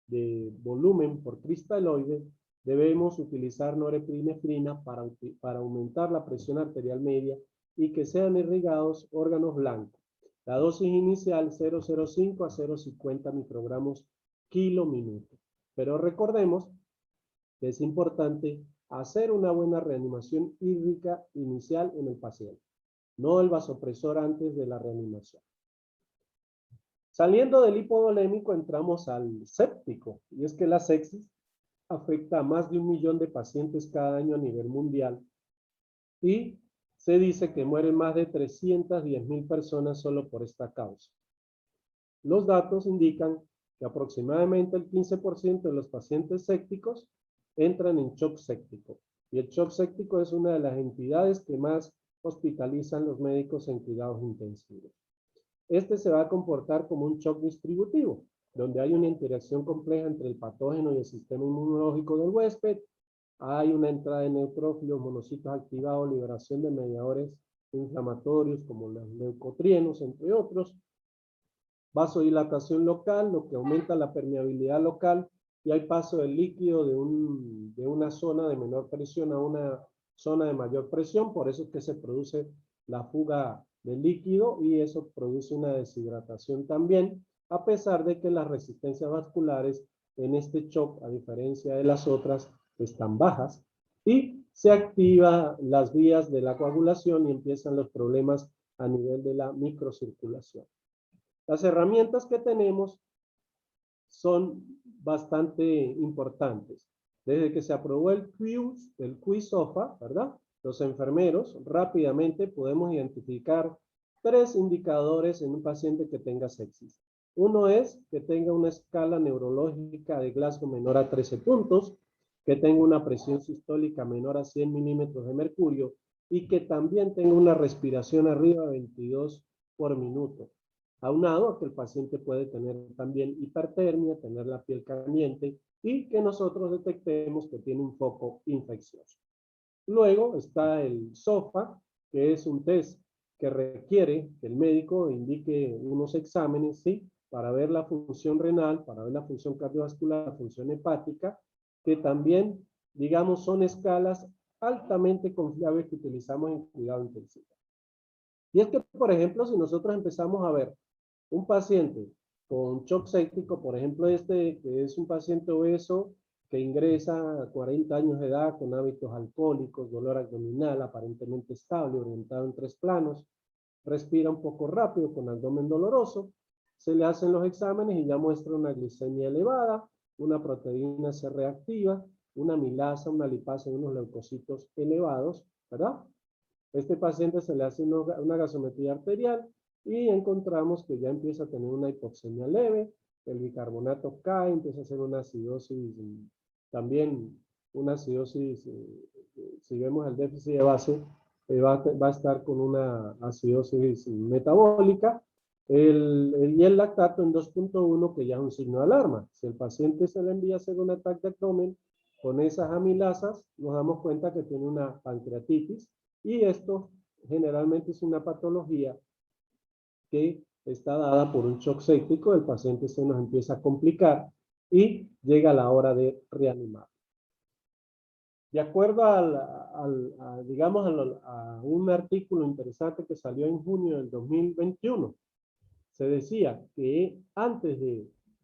B: de volumen por cristaloide, debemos utilizar norepinefrina para aumentar la presión arterial media y que sean irrigados órganos blancos. La dosis inicial 0,05 a 0,50 microgramos kilo minuto. Pero recordemos que es importante hacer una buena reanimación hídrica inicial en el paciente, no el vasopresor antes de la reanimación. Saliendo del hipovolémico entramos al séptico, y es que la sepsis afecta a más de 1 millón de pacientes cada año a nivel mundial y se dice que mueren más de 310.000 personas solo por esta causa. Los datos indican que aproximadamente el 15% de los pacientes sépticos entran en shock séptico, y el shock séptico es una de las entidades que más hospitalizan los médicos en cuidados intensivos. Este se va a comportar como un shock distributivo, donde hay una interacción compleja entre el patógeno y el sistema inmunológico del huésped, hay una entrada de neutrófilos, monocitos activados, liberación de mediadores inflamatorios como los leucotrienos, entre otros, vasodilatación local, lo que aumenta la permeabilidad local, y hay paso del líquido de una zona de menor presión a una zona de mayor presión, por eso es que se produce la fuga del líquido y eso produce una deshidratación también, a pesar de que las resistencias vasculares en este shock, a diferencia de las otras, están bajas, y se activan las vías de la coagulación y empiezan los problemas a nivel de la microcirculación. Las herramientas que tenemos son bastante importantes. Desde que se aprobó el QI-SOFA, ¿verdad? Los enfermeros rápidamente podemos identificar 3 indicadores en un paciente que tenga sepsis. Uno es que tenga una escala neurológica de Glasgow menor a 13 puntos, que tenga una presión sistólica menor a 100 milímetros de mercurio y que también tenga una respiración arriba de 22 por minuto. Aunado a que el paciente puede tener también hipertermia, tener la piel caliente y que nosotros detectemos que tiene un foco infeccioso. Luego está el SOFA, que es un test que requiere que el médico indique unos exámenes, ¿sí? Para ver la función renal, para ver la función cardiovascular, la función hepática, que también, digamos, son escalas altamente confiables que utilizamos en cuidado intensivo. Y es que, por ejemplo, si nosotros empezamos a ver un paciente con shock séptico, por ejemplo, que es un paciente obeso que ingresa a 40 años de edad con hábitos alcohólicos, dolor abdominal aparentemente estable, orientado en 3 planos, respira un poco rápido con abdomen doloroso, se le hacen los exámenes y ya muestra una glicemia elevada, una proteína C reactiva, una amilasa, una lipasa y unos leucocitos elevados, ¿verdad? Este paciente se le hace una gasometría arterial y encontramos que ya empieza a tener una hipoxemia leve, el bicarbonato cae, empieza a hacer una acidosis, también una acidosis, si vemos el déficit de base, va a estar con una acidosis metabólica, y el lactato en 2.1, que ya es un signo de alarma. Si el paciente se le envía a hacer un ataque de abdomen con esas amilasas, nos damos cuenta que tiene una pancreatitis, y esto generalmente es una patología que está dada por un shock séptico, el paciente se nos empieza a complicar y llega la hora de reanimar. De acuerdo digamos, a un artículo interesante que salió en junio del 2021, se decía que antes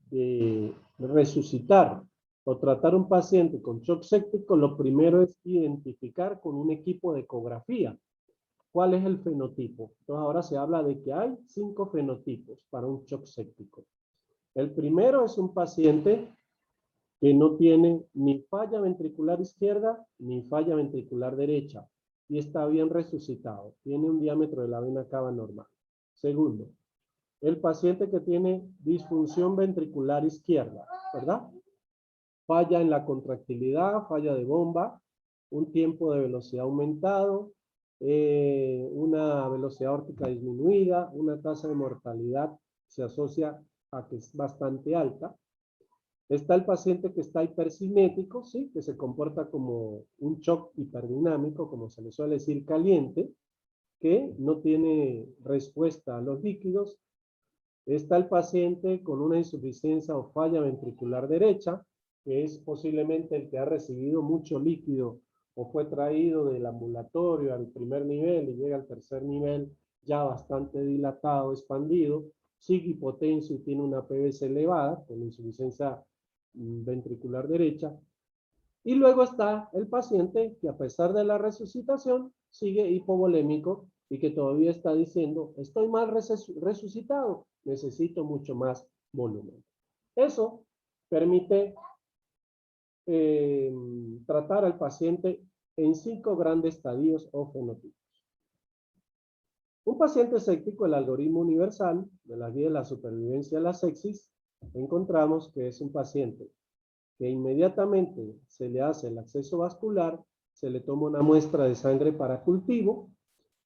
B: de resucitar o tratar un paciente con shock séptico, lo primero es identificar con un equipo de ecografía cuál es el fenotipo. Entonces ahora se habla de que hay 5 fenotipos para un shock séptico. El primero es un paciente que no tiene ni falla ventricular izquierda ni falla ventricular derecha y está bien resucitado. Tiene un diámetro de la vena cava normal. Segundo, el paciente que tiene disfunción ventricular izquierda, ¿verdad? Falla en la contractilidad, falla de bomba, un tiempo de velocidad aumentado, una velocidad órtica disminuida, una tasa de mortalidad se asocia a que es bastante alta. Está el paciente que está hipercinético, ¿sí? Que se comporta como un shock hiperdinámico, como se le suele decir caliente, que no tiene respuesta a los líquidos. Está el paciente con una insuficiencia o falla ventricular derecha, que es posiblemente el que ha recibido mucho líquido o fue traído del ambulatorio al primer nivel y llega al tercer nivel ya bastante dilatado, expandido, sigue hipotenso y tiene una PVC elevada, con insuficiencia ventricular derecha. Y luego está el paciente que a pesar de la resucitación sigue hipovolémico y que todavía está diciendo, estoy mal resucitado, necesito mucho más volumen. Eso permite tratar al paciente en 5 grandes estadios o fenotipos. Un paciente séptico, el algoritmo universal de la guía de la supervivencia de la sepsis, encontramos que es un paciente que inmediatamente se le hace el acceso vascular, se le toma una muestra de sangre para cultivo,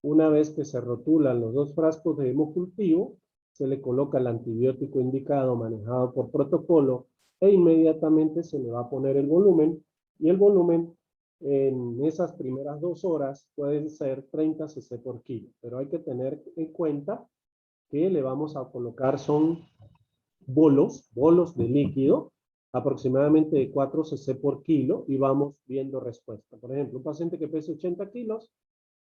B: una vez que se rotulan los 2 frascos de hemocultivo, se le coloca el antibiótico indicado manejado por protocolo e inmediatamente se le va a poner el volumen, y el volumen en esas primeras 2 horas pueden ser 30 cc por kilo, pero hay que tener en cuenta que le vamos a colocar son bolos de líquido, aproximadamente de 4 cc por kilo, y vamos viendo respuesta. Por ejemplo, un paciente que pese 80 kilos,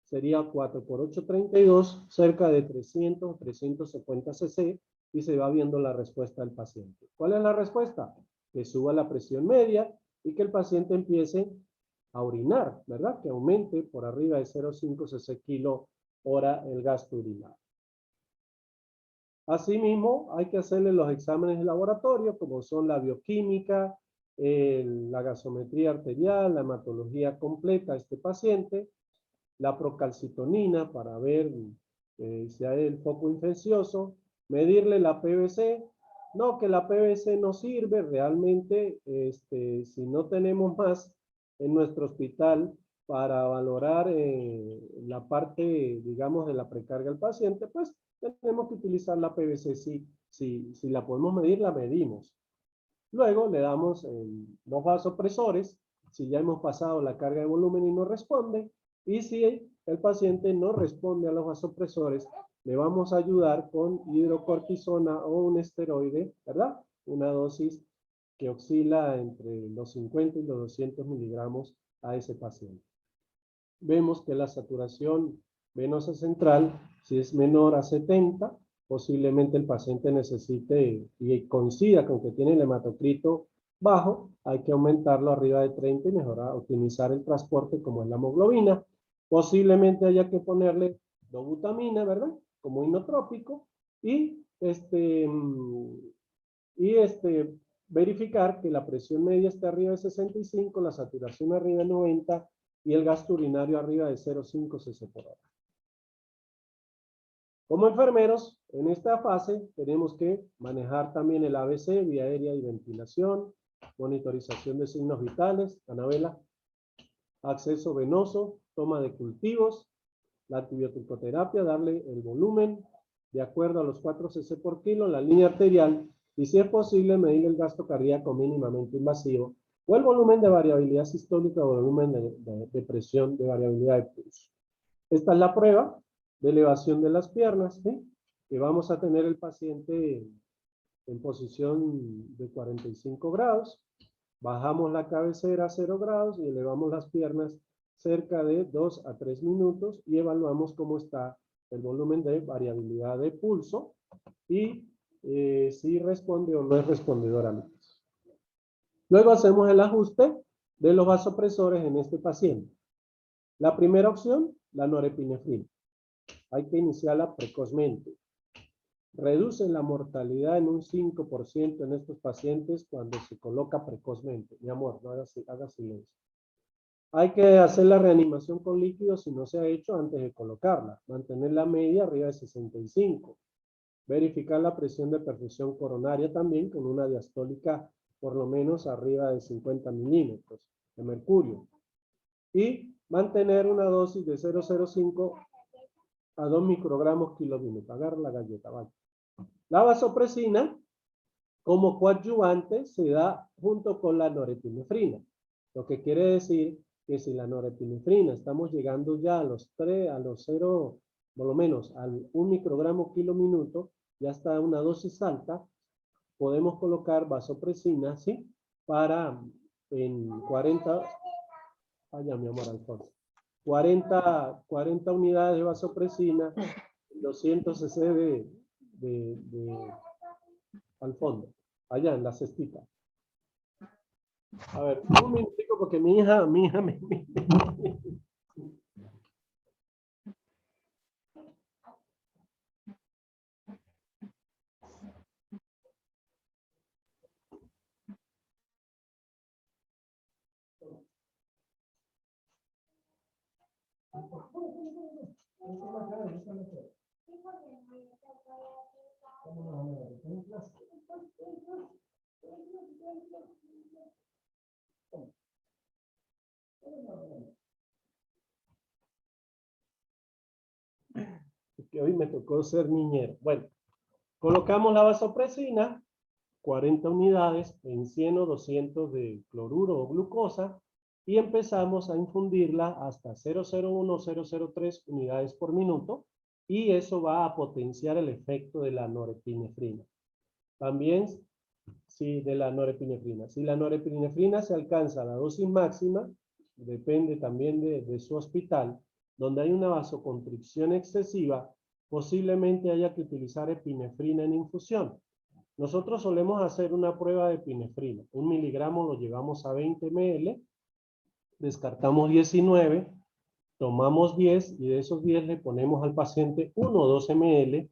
B: sería 4 por 8, 32, cerca de 300, 350 cc, y se va viendo la respuesta del paciente. ¿Cuál es la respuesta? Que suba la presión media y que el paciente empiece a orinar, ¿verdad? Que aumente por arriba de 0,5 cc kilo hora el gasto urinario. Asimismo, hay que hacerle los exámenes de laboratorio, como son la bioquímica, la gasometría arterial, la hematología completa de este paciente, la procalcitonina para ver si hay el foco infeccioso, medirle la PVC. No, que la PVC no sirve realmente, si no tenemos más en nuestro hospital para valorar la parte, digamos, de la precarga del paciente, pues tenemos que utilizar la PVC. Si la podemos medir, la medimos. Luego le damos los vasopresores, si ya hemos pasado la carga de volumen y no responde, y si el paciente no responde a los vasopresores, le vamos a ayudar con hidrocortisona o un esteroide, ¿verdad? Una dosis que oscila entre los 50 y los 200 miligramos a ese paciente. Vemos que la saturación venosa central, si es menor a 70, posiblemente el paciente necesite y coincida con que tiene el hematocrito bajo, hay que aumentarlo arriba de 30 y mejorar, optimizar el transporte como es la hemoglobina. Posiblemente haya que ponerle dobutamina, ¿verdad? Como inotrópico y verificar que la presión media esté arriba de 65, la saturación arriba de 90 y el gasto urinario arriba de 0,5 cc por hora. Como enfermeros, en esta fase tenemos que manejar también el ABC, vía aérea y ventilación, monitorización de signos vitales, Anabela, acceso venoso, toma de cultivos, la antibioticoterapia, darle el volumen de acuerdo a los 4 cc por kilo, la línea arterial, y si es posible medir el gasto cardíaco mínimamente invasivo, o el volumen de variabilidad sistólica o el volumen de presión de variabilidad de pulso. Esta es la prueba de elevación de las piernas, ¿sí? Que vamos a tener el paciente en posición de 45 grados, bajamos la cabecera a 0 grados y elevamos las piernas cerca de 2 a 3 minutos y evaluamos cómo está el volumen de variabilidad de pulso y si responde o no es respondedor a mí. Luego hacemos el ajuste de los vasopresores en este paciente. La primera opción, la norepinefrina. Hay que iniciarla precozmente. Reduce la mortalidad en un 5% en estos pacientes cuando se coloca precozmente. Mi amor, no haga silencio. Hay que hacer la reanimación con líquidos si no se ha hecho antes de colocarla. Mantener la media arriba de 65. Verificar la presión de perfusión coronaria también con una diastólica por lo menos arriba de 50 milímetros de mercurio. Y mantener una dosis de 0,05 a 2 microgramos kilominuto. Agarra la galleta, vale. La vasopresina, como coadyuvante, se da junto con la norepinefrina. Lo que quiere decir que si la norepinefrina estamos llegando ya a los 0, por lo menos al 1 microgramo kilominuto, ya está una dosis alta, podemos colocar vasopresina, ¿sí? Para en 40, allá mi amor Alfonso, 40 unidades de vasopresina, 200 cc al fondo, allá en la cestita. A ver, un minutico porque mi hija me... Que hoy me tocó ser niñero. Bueno, colocamos la vasopresina, 40 unidades en 100 o 200 de cloruro o glucosa y empezamos a infundirla hasta 0,01 0,03 unidades por minuto y eso va a potenciar el efecto de la norepinefrina. También, de la norepinefrina. Si la norepinefrina se alcanza a la dosis máxima, depende también de su hospital, donde hay una vasoconstricción excesiva, posiblemente haya que utilizar epinefrina en infusión. Nosotros solemos hacer una prueba de epinefrina. 1 miligramo lo llevamos a 20 ml, descartamos 19, tomamos 10 y de esos 10 le ponemos al paciente 1 o 2 ml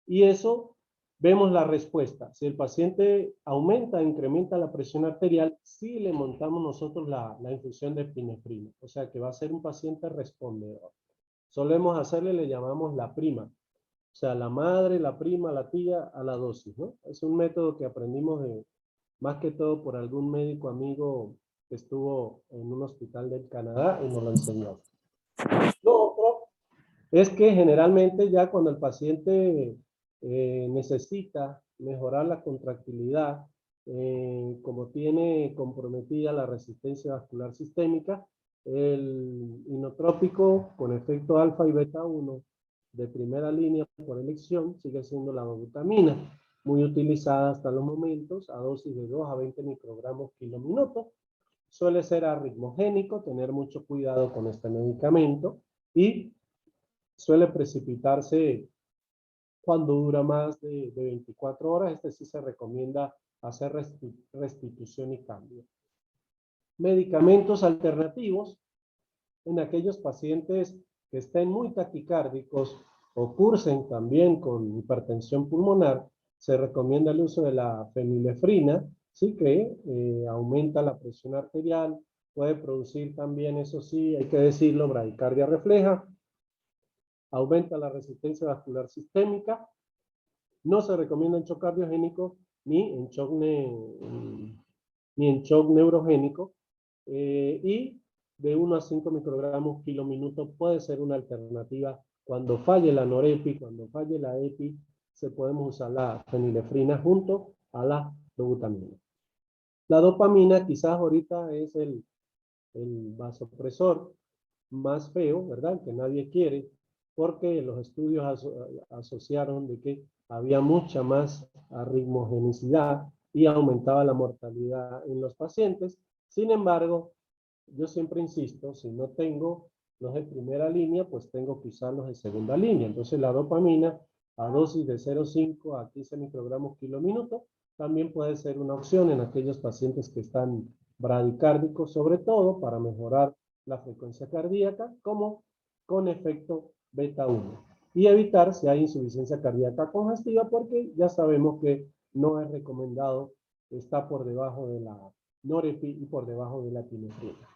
B: y eso vemos la respuesta. Si el paciente aumenta, incrementa la presión arterial, sí le montamos nosotros la infusión de epinefrina. O sea que va a ser un paciente respondedor. Solemos hacerle, le llamamos la prima. O sea, la madre, la prima, la tía a la dosis, ¿no? Es un método que aprendimos más que todo por algún médico amigo que estuvo en un hospital del Canadá y nos lo enseñó. Lo otro es que generalmente ya cuando el paciente necesita mejorar la contractilidad, como tiene comprometida la resistencia vascular sistémica, el inotrópico con efecto alfa y beta 1 de primera línea por elección sigue siendo la dobutamina, muy utilizada hasta los momentos a dosis de 2 a 20 microgramos kilominuto. Suele ser arritmogénico, tener mucho cuidado con este medicamento y suele precipitarse cuando dura más de 24 horas. Este sí se recomienda hacer restitución y cambio. Medicamentos alternativos en aquellos pacientes que estén muy taquicárdicos o cursen también con hipertensión pulmonar, se recomienda el uso de la fenilefrina, ¿sí? Que aumenta la presión arterial, puede producir también, eso sí, hay que decirlo, bradicardia refleja, aumenta la resistencia vascular sistémica, no se recomienda en shock cardiogénico ni en shock neurogénico, y de 1 a 5 microgramos kilominuto puede ser una alternativa. Cuando falle la norepi, cuando falle la epi, se podemos usar la fenilefrina junto a la dobutamina. La dopamina quizás ahorita es el vasopresor más feo, ¿verdad? Que nadie quiere, porque los estudios asociaron de que había mucha más arritmogenicidad y aumentaba la mortalidad en los pacientes. Sin embargo, yo siempre insisto, si no tengo los de primera línea, pues tengo que usar los de segunda línea. Entonces la dopamina a dosis de 0,5 a 15 microgramos kilominuto también puede ser una opción en aquellos pacientes que están bradicárdicos, sobre todo para mejorar la frecuencia cardíaca, como con efecto beta 1. Y evitar si hay insuficiencia cardíaca congestiva, porque ya sabemos que no es recomendado, está por debajo de la norepi y por debajo de la epinefrina.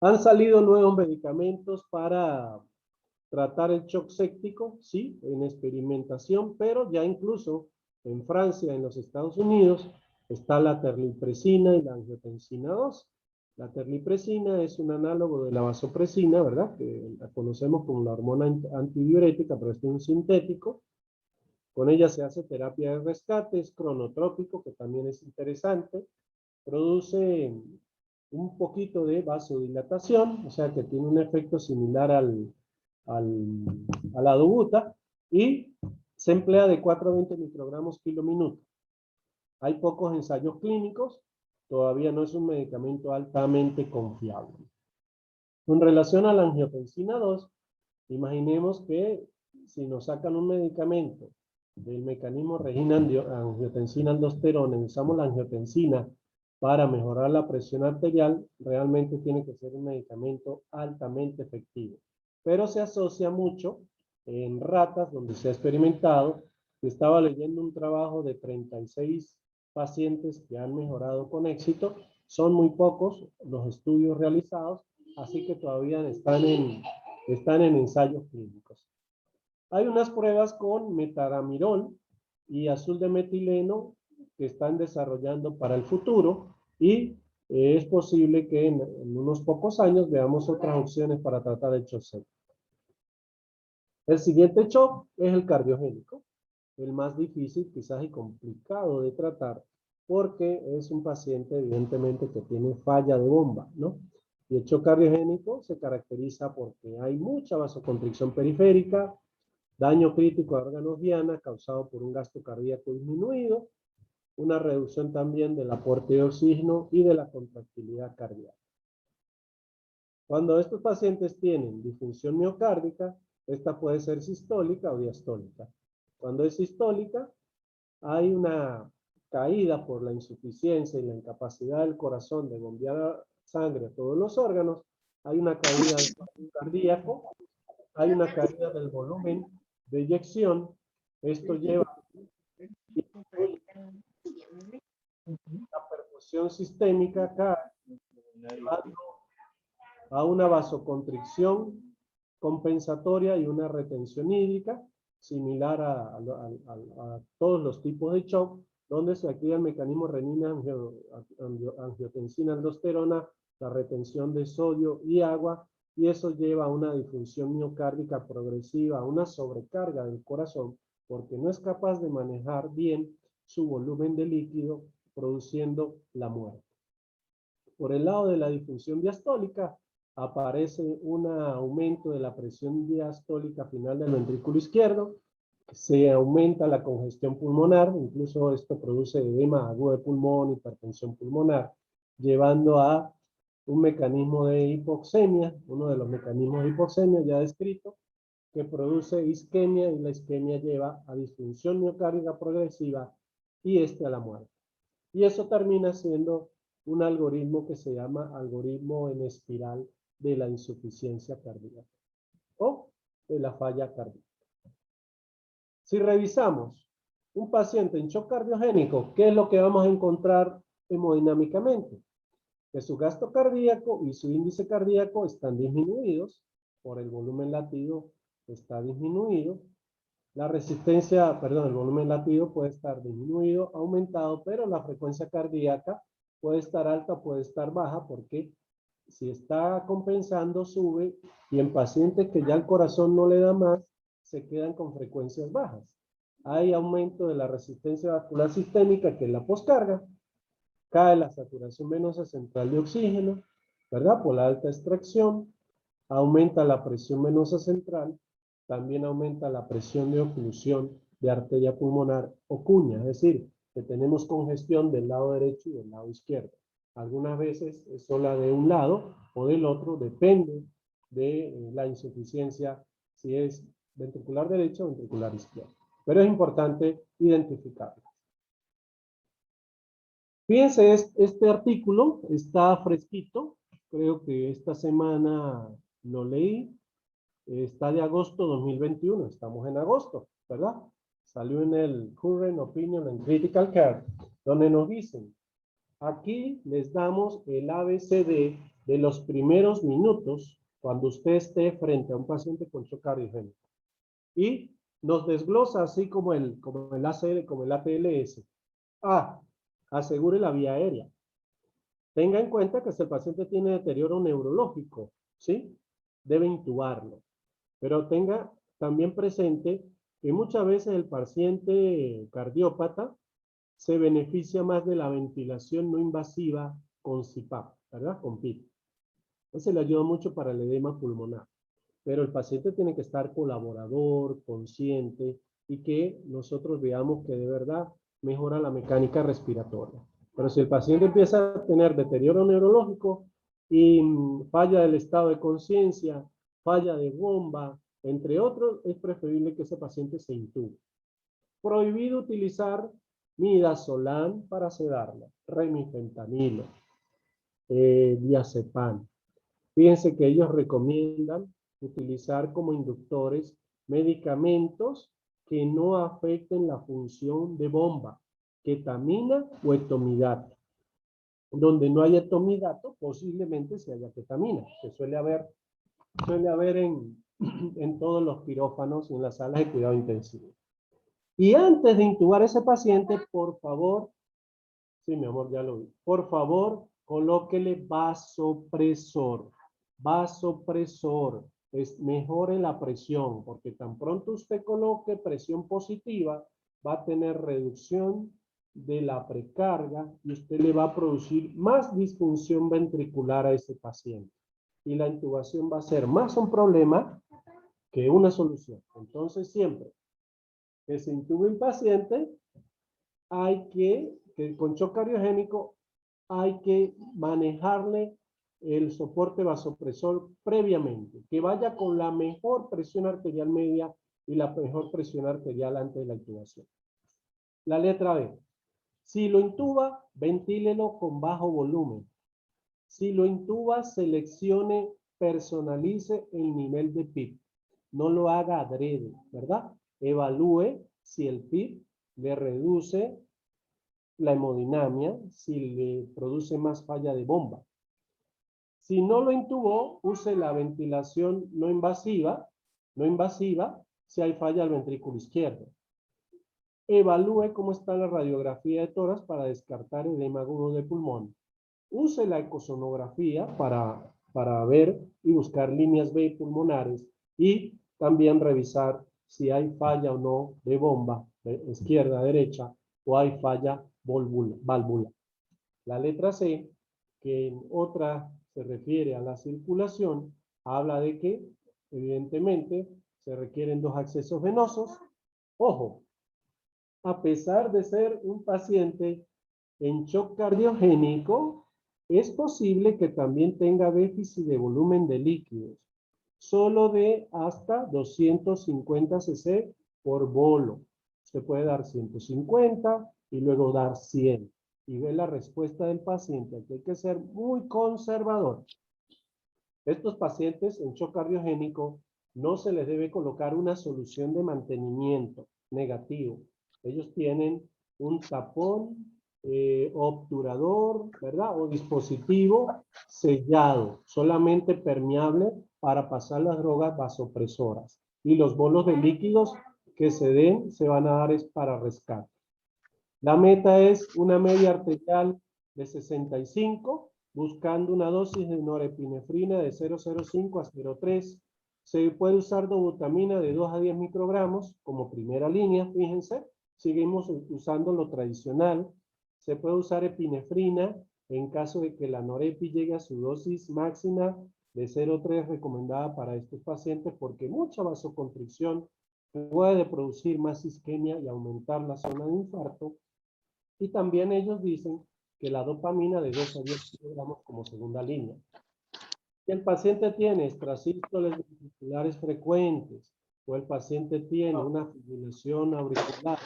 B: Han salido nuevos medicamentos para tratar el shock séptico, sí, en experimentación, pero ya incluso en Francia, en los Estados Unidos, está la terlipresina y la angiotensina 2. La terlipresina es un análogo de la vasopresina, ¿verdad? Que la conocemos como la hormona antidiurética, pero es un sintético. Con ella se hace terapia de rescate, es cronotrópico, que también es interesante. Produce un poquito de vasodilatación, o sea que tiene un efecto similar a la dobuta, y se emplea de 4 a 20 microgramos kilo minuto. Hay pocos ensayos clínicos, todavía no es un medicamento altamente confiable. En relación a la angiotensina 2, imaginemos que si nos sacan un medicamento del mecanismo regina-angiotensina-aldosterona y usamos la angiotensina para mejorar la presión arterial, realmente tiene que ser un medicamento altamente efectivo. Pero se asocia mucho en ratas donde se ha experimentado. Estaba leyendo un trabajo de 36 pacientes que han mejorado con éxito. Son muy pocos los estudios realizados, así que todavía están en ensayos clínicos. Hay unas pruebas con metaramidol y azul de metileno que están desarrollando para el futuro, y es posible que en unos pocos años veamos otras opciones para tratar el shock séptico. El siguiente shock es el cardiogénico, el más difícil quizás y complicado de tratar, porque es un paciente evidentemente que tiene falla de bomba, ¿no? Y el shock cardiogénico se caracteriza porque hay mucha vasoconstricción periférica, daño crítico a órganos diana causado por un gasto cardíaco disminuido, una reducción también del aporte de oxígeno y de la contractilidad cardíaca. Cuando estos pacientes tienen disfunción miocárdica, esta puede ser sistólica o diastólica. Cuando es sistólica, hay una caída por la insuficiencia y la incapacidad del corazón de bombear sangre a todos los órganos, hay una caída del volumen cardíaco, hay una caída del volumen de eyección. Esto lleva la perfusión sistémica acá, llevando a una vasoconstricción compensatoria y una retención hídrica, similar a todos los tipos de shock, donde se activa el mecanismo renina-angiotensina-aldosterona, la retención de sodio y agua, y eso lleva a una disfunción miocárdica progresiva, a una sobrecarga del corazón, porque no es capaz de manejar bien su volumen de líquido, produciendo la muerte. Por el lado de la disfunción diastólica, aparece un aumento de la presión diastólica final del ventrículo izquierdo, se aumenta la congestión pulmonar, incluso esto produce edema agudo de pulmón, hipertensión pulmonar, llevando a un mecanismo de hipoxemia, uno de los mecanismos de hipoxemia ya descrito, que produce isquemia, y la isquemia lleva a disfunción miocárdica progresiva y a la muerte. Y eso termina siendo un algoritmo que se llama algoritmo en espiral de la insuficiencia cardíaca o de la falla cardíaca. Si revisamos un paciente en shock cardiogénico, ¿qué es lo que vamos a encontrar hemodinámicamente? Que su gasto cardíaco y su índice cardíaco están disminuidos, por el volumen latido está disminuido, la resistencia, perdón, el volumen latido puede estar disminuido, aumentado, pero la frecuencia cardíaca puede estar alta, puede estar baja, porque si está compensando, sube, y en pacientes que ya el corazón no le da más, se quedan con frecuencias bajas. Hay aumento de la resistencia vascular sistémica, que es la poscarga, cae la saturación venosa central de oxígeno, ¿verdad? Por la alta extracción, aumenta la presión venosa central, también aumenta la presión de oclusión de arteria pulmonar o cuña, es decir, que tenemos congestión del lado derecho y del lado izquierdo. Algunas veces es sola de un lado o del otro, depende de la insuficiencia, si es ventricular derecho o ventricular izquierdo. Pero es importante identificarla. Fíjense, este artículo está fresquito. Creo que esta semana lo leí. Está de agosto 2021. Estamos en agosto, ¿verdad? Salió en el Current Opinion and Critical Care, donde nos dicen, aquí les damos el ABCD de los primeros minutos cuando usted esté frente a un paciente con shock cardiogénico. Y nos desglosa así como el ACL, como el ATLS. A, asegure la vía aérea. Tenga en cuenta que si el paciente tiene deterioro neurológico, ¿sí? Debe intubarlo. Pero tenga también presente que muchas veces el paciente cardiópata se beneficia más de la ventilación no invasiva con CPAP, ¿verdad? Con PIP. Entonces le ayuda mucho para el edema pulmonar. Pero el paciente tiene que estar colaborador, consciente, y que nosotros veamos que de verdad mejora la mecánica respiratoria. Pero si el paciente empieza a tener deterioro neurológico y falla del estado de conciencia, falla de bomba, entre otros, es preferible que ese paciente se intube. Prohibido utilizar midazolam para sedarlo, remifentanilo, diazepam. Fíjense que ellos recomiendan utilizar como inductores medicamentos que no afecten la función de bomba, ketamina o etomidato. Donde no hay etomidato, posiblemente se haya ketamina, que suele haber en todos los quirófanos y en las salas de cuidado intensivo. Y antes de intubar a ese paciente, por favor, sí, mi amor, ya lo vi. Por favor, colóquele vasopresor. Vasopresor. Mejore la presión, porque tan pronto usted coloque presión positiva, va a tener reducción de la precarga y usted le va a producir más disfunción ventricular a ese paciente. Y la intubación va a ser más un problema que una solución. Entonces, siempre que se intube un paciente, hay que con shock cardiogénico, hay que manejarle el soporte vasopresor previamente, que vaya con la mejor presión arterial media y la mejor presión arterial antes de la intubación. La letra B. Si lo intuba, ventílelo con bajo volumen. Si lo intuba, seleccione, personalice el nivel de PIP. No lo haga adrede, ¿verdad? Evalúe si el PIP le reduce la hemodinamia, si le produce más falla de bomba. Si no lo intubó, use la ventilación no invasiva, si hay falla al ventrículo izquierdo. Evalúe cómo está la radiografía de tórax para descartar edema agudo de pulmón. Use la ecosonografía para ver y buscar líneas B pulmonares y también revisar si hay falla o no de bomba, de izquierda a derecha, o hay falla válvula. La letra C, que en otra se refiere a la circulación, habla de que, evidentemente, se requieren 2 accesos venosos. Ojo, a pesar de ser un paciente en shock cardiogénico, es posible que también tenga déficit de volumen de líquidos, solo de hasta 250 cc por bolo. Se puede dar 150 y luego dar 100. Y ve la respuesta del paciente, que hay que ser muy conservador. Estos pacientes en shock cardiogénico no se les debe colocar una solución de mantenimiento negativo. Ellos tienen un tapón obturador, ¿verdad? O dispositivo sellado, solamente permeable para pasar las drogas vasopresoras. Y los bolos de líquidos que se den se van a dar es para rescate. La meta es una media arterial de 65, buscando una dosis de norepinefrina de 0,05 a 0,3. Se puede usar dobutamina de 2 a 10 microgramos como primera línea, fíjense. Seguimos usando lo tradicional. Se puede usar epinefrina en caso de que la norepi llegue a su dosis máxima de 0,3 recomendada para estos pacientes porque mucha vasoconstricción puede producir más isquemia y aumentar la zona de infarto. Y también ellos dicen que la dopamina de 2 a 10 miligramos como segunda línea. Si el paciente tiene extrasístoles ventriculares frecuentes o el paciente tiene una fibrilación auricular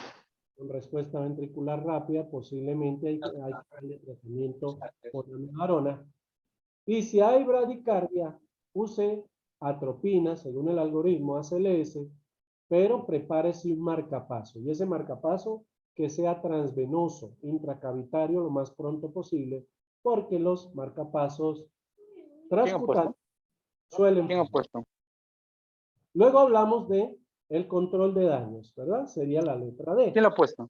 B: con respuesta ventricular rápida, posiblemente hay que darle tratamiento por amiodarona. Y si hay bradicardia, use atropina, según el algoritmo ACLS, pero prepárese un marcapaso. Y ese marcapaso que sea transvenoso, intracavitario lo más pronto posible, porque los marcapasos transcutáneos suelen...
C: ¿Quién ha puesto?
B: Luego hablamos de el control de daños, ¿verdad? Sería la letra D.
C: ¿Quién lo ha puesto?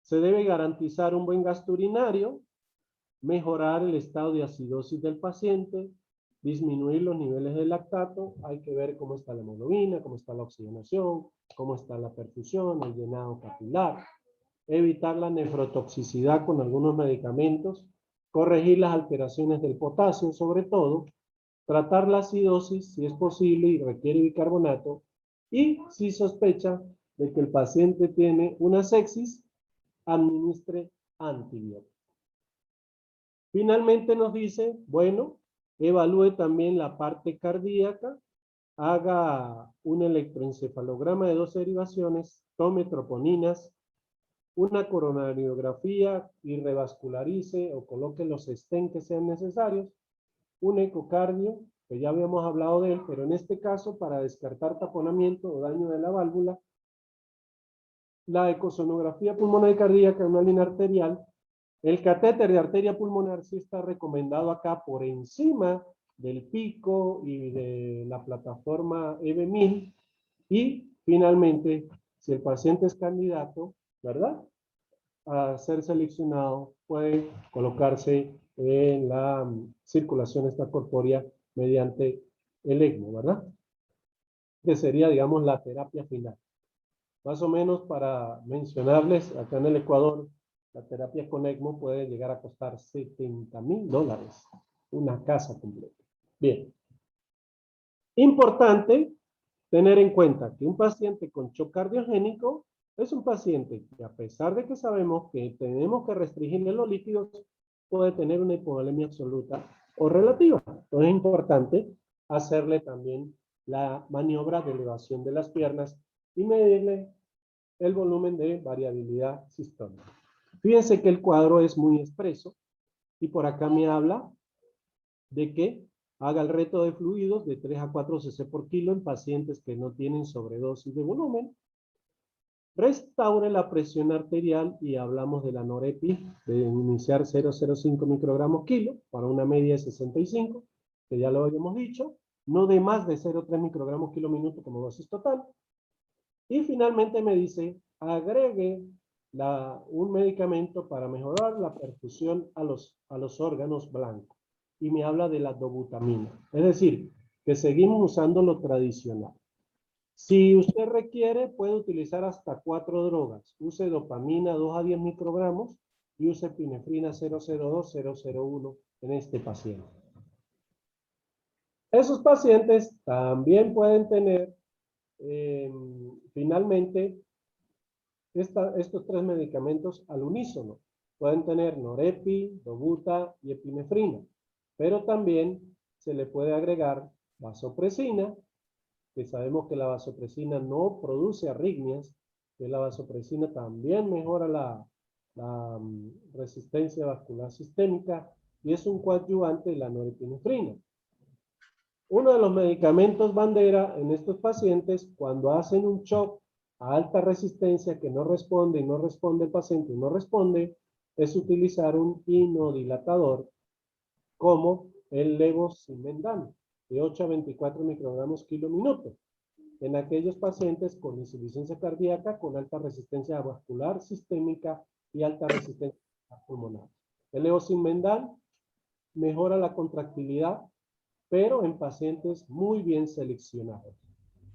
B: Se debe garantizar un buen gasto urinario, mejorar el estado de acidosis del paciente, disminuir los niveles de lactato, hay que ver cómo está la hemoglobina, cómo está la oxigenación, cómo está la perfusión, el llenado capilar, evitar la nefrotoxicidad con algunos medicamentos, corregir las alteraciones del potasio sobre todo, tratar la acidosis si es posible y requiere bicarbonato, y si sospecha de que el paciente tiene una sepsis, administre antibióticos. Finalmente nos dice, bueno, evalúe también la parte cardíaca, haga un electroencefalograma de 2 derivaciones, tome troponinas, una coronariografía y revascularice o coloque los stents que sean necesarios, un ecocardio, que ya habíamos hablado de él, pero en este caso para descartar taponamiento o daño de la válvula, la ecosonografía pulmonar y cardíaca, una línea arterial. El catéter de arteria pulmonar sí está recomendado acá por encima del pico y de la plataforma EB1000. Y finalmente, si el paciente es candidato, ¿verdad?, a ser seleccionado, puede colocarse en la circulación extracorpórea mediante el ECMO, ¿verdad? Que sería, digamos, la terapia final. Más o menos para mencionarles, acá en el Ecuador, la terapia con ECMO puede llegar a costar $70,000, una casa completa. Bien. Importante tener en cuenta que un paciente con shock cardiogénico es un paciente que, a pesar de que sabemos que tenemos que restringirle los líquidos, puede tener una hipovolemia absoluta o relativa. Entonces es importante hacerle también la maniobra de elevación de las piernas y medirle el volumen de variabilidad sistólica. Fíjense que el cuadro es muy expreso y por acá me habla de que haga el reto de fluidos de 3 a 4 cc por kilo en pacientes que no tienen sobredosis de volumen. Restaure la presión arterial y hablamos de la norepi de iniciar 0,05 microgramos kilo para una media de 65, que ya lo habíamos dicho, no de más de 0,3 microgramos kilo minuto como dosis total. Y finalmente me dice, agregue un medicamento para mejorar la perfusión a los órganos blancos. Y me habla de la dobutamina. Es decir, que seguimos usando lo tradicional. Si usted requiere, puede utilizar hasta 4 drogas. Use dopamina 2 a 10 microgramos y use epinefrina 0,02-0,01 en este paciente. Esos pacientes también pueden tener finalmente estos 3 medicamentos al unísono. Pueden tener norepi, dobuta y epinefrina, pero también se le puede agregar vasopresina, que sabemos que la vasopresina no produce arritmias, que la vasopresina también mejora la resistencia vascular sistémica y es un coadyuvante de la norepinefrina. Uno de los medicamentos bandera en estos pacientes, cuando hacen un shock a alta resistencia que no responde y no responde el paciente y no responde, es utilizar un inodilatador como el levosimendan de 8 a 24 microgramos kilo minuto en aquellos pacientes con insuficiencia cardíaca con alta resistencia vascular sistémica y alta resistencia pulmonar. El levosimendan mejora la contractilidad, pero en pacientes muy bien seleccionados.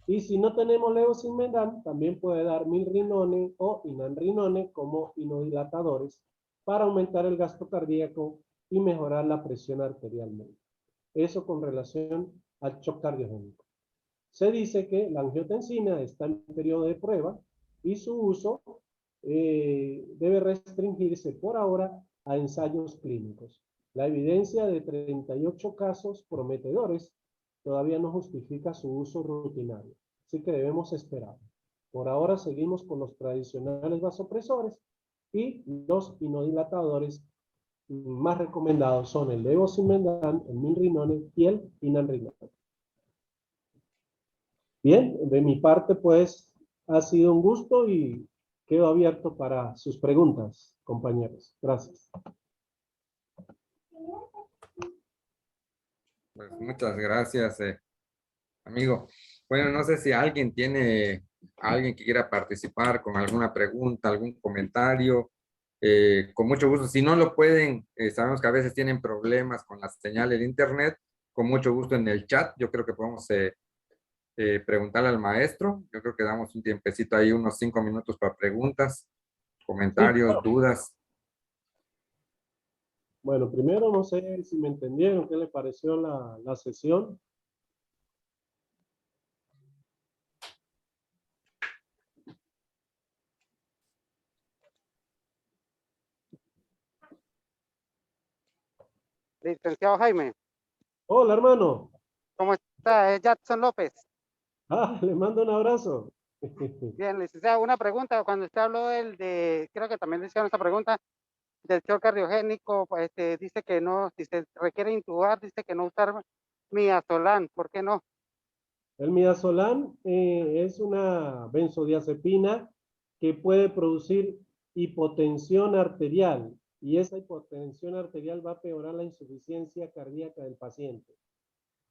B: Y si no tenemos levosimendan, también puede dar milrinone o inanrinone como inodilatadores para aumentar el gasto cardíaco y mejorar la presión arterial media. Eso con relación al shock cardiogénico. Se dice que la angiotensina está en periodo de prueba y su uso debe restringirse por ahora a ensayos clínicos. La evidencia de 38 casos prometedores todavía no justifica su uso rutinario, así que debemos esperar. Por ahora seguimos con los tradicionales vasopresores y los inodilatadores más recomendados son el levosimendan, el milrinone y el inanrinone. Bien, de mi parte pues ha sido un gusto y quedo abierto para sus preguntas, compañeros. Gracias.
A: Pues muchas gracias, amigo. Bueno, no sé si alguien tiene, alguien que quiera participar con alguna pregunta, algún comentario, con mucho gusto. Si no lo pueden, sabemos que a veces tienen problemas con la señal del internet, con mucho gusto en el chat. Yo creo que podemos preguntarle al maestro. Yo creo que damos un tiempecito ahí, unos 5 minutos para preguntas,
B: Sí,
A: comentarios,
B: claro.
A: dudas.
B: Bueno, primero no sé si me entendieron, qué le pareció la sesión.
C: Licenciado Jaime,
B: Hola, hermano.
C: ¿cómo está? Es Jackson López.
B: Ah, le mando un abrazo.
C: Bien, licenciado, una pregunta. Cuando usted habló creo que también le hicieron esta pregunta, del shock cardiogénico, pues, dice que no, si se requiere intubar, dice que no usar midazolam, ¿por qué no?
B: El midazolam es una benzodiazepina que puede producir hipotensión arterial y esa hipotensión arterial va a empeorar la insuficiencia cardíaca del paciente.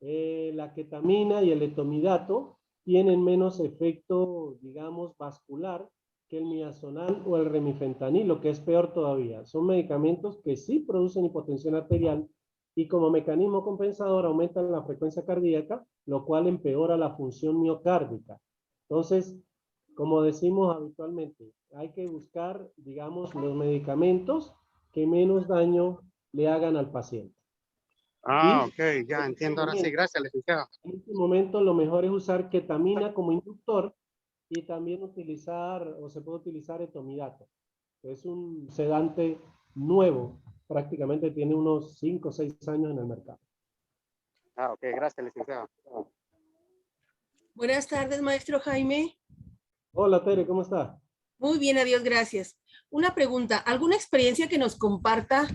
B: La ketamina y el etomidato tienen menos efecto, digamos, vascular que el midazolam o el remifentanilo, que es peor todavía. Son medicamentos que sí producen hipotensión arterial y como mecanismo compensador aumentan la frecuencia cardíaca, lo cual empeora la función miocárdica. Entonces, como decimos habitualmente, hay que buscar, digamos, los medicamentos que menos daño le hagan al paciente.
C: Ah,
B: Y
C: ok, ya entiendo ahora sí. Gracias, licenciado.
B: en este momento lo mejor es usar ketamina como inductor y también utilizar, o se puede utilizar etomidato. Es un sedante nuevo, prácticamente tiene unos 5 o 6 años en el mercado.
C: Ah, ok, gracias, licenciado.
D: Buenas tardes, maestro Jaime.
B: Hola Tere, ¿cómo está?
D: Muy bien, adiós, gracias. Una pregunta, ¿alguna experiencia que nos comparta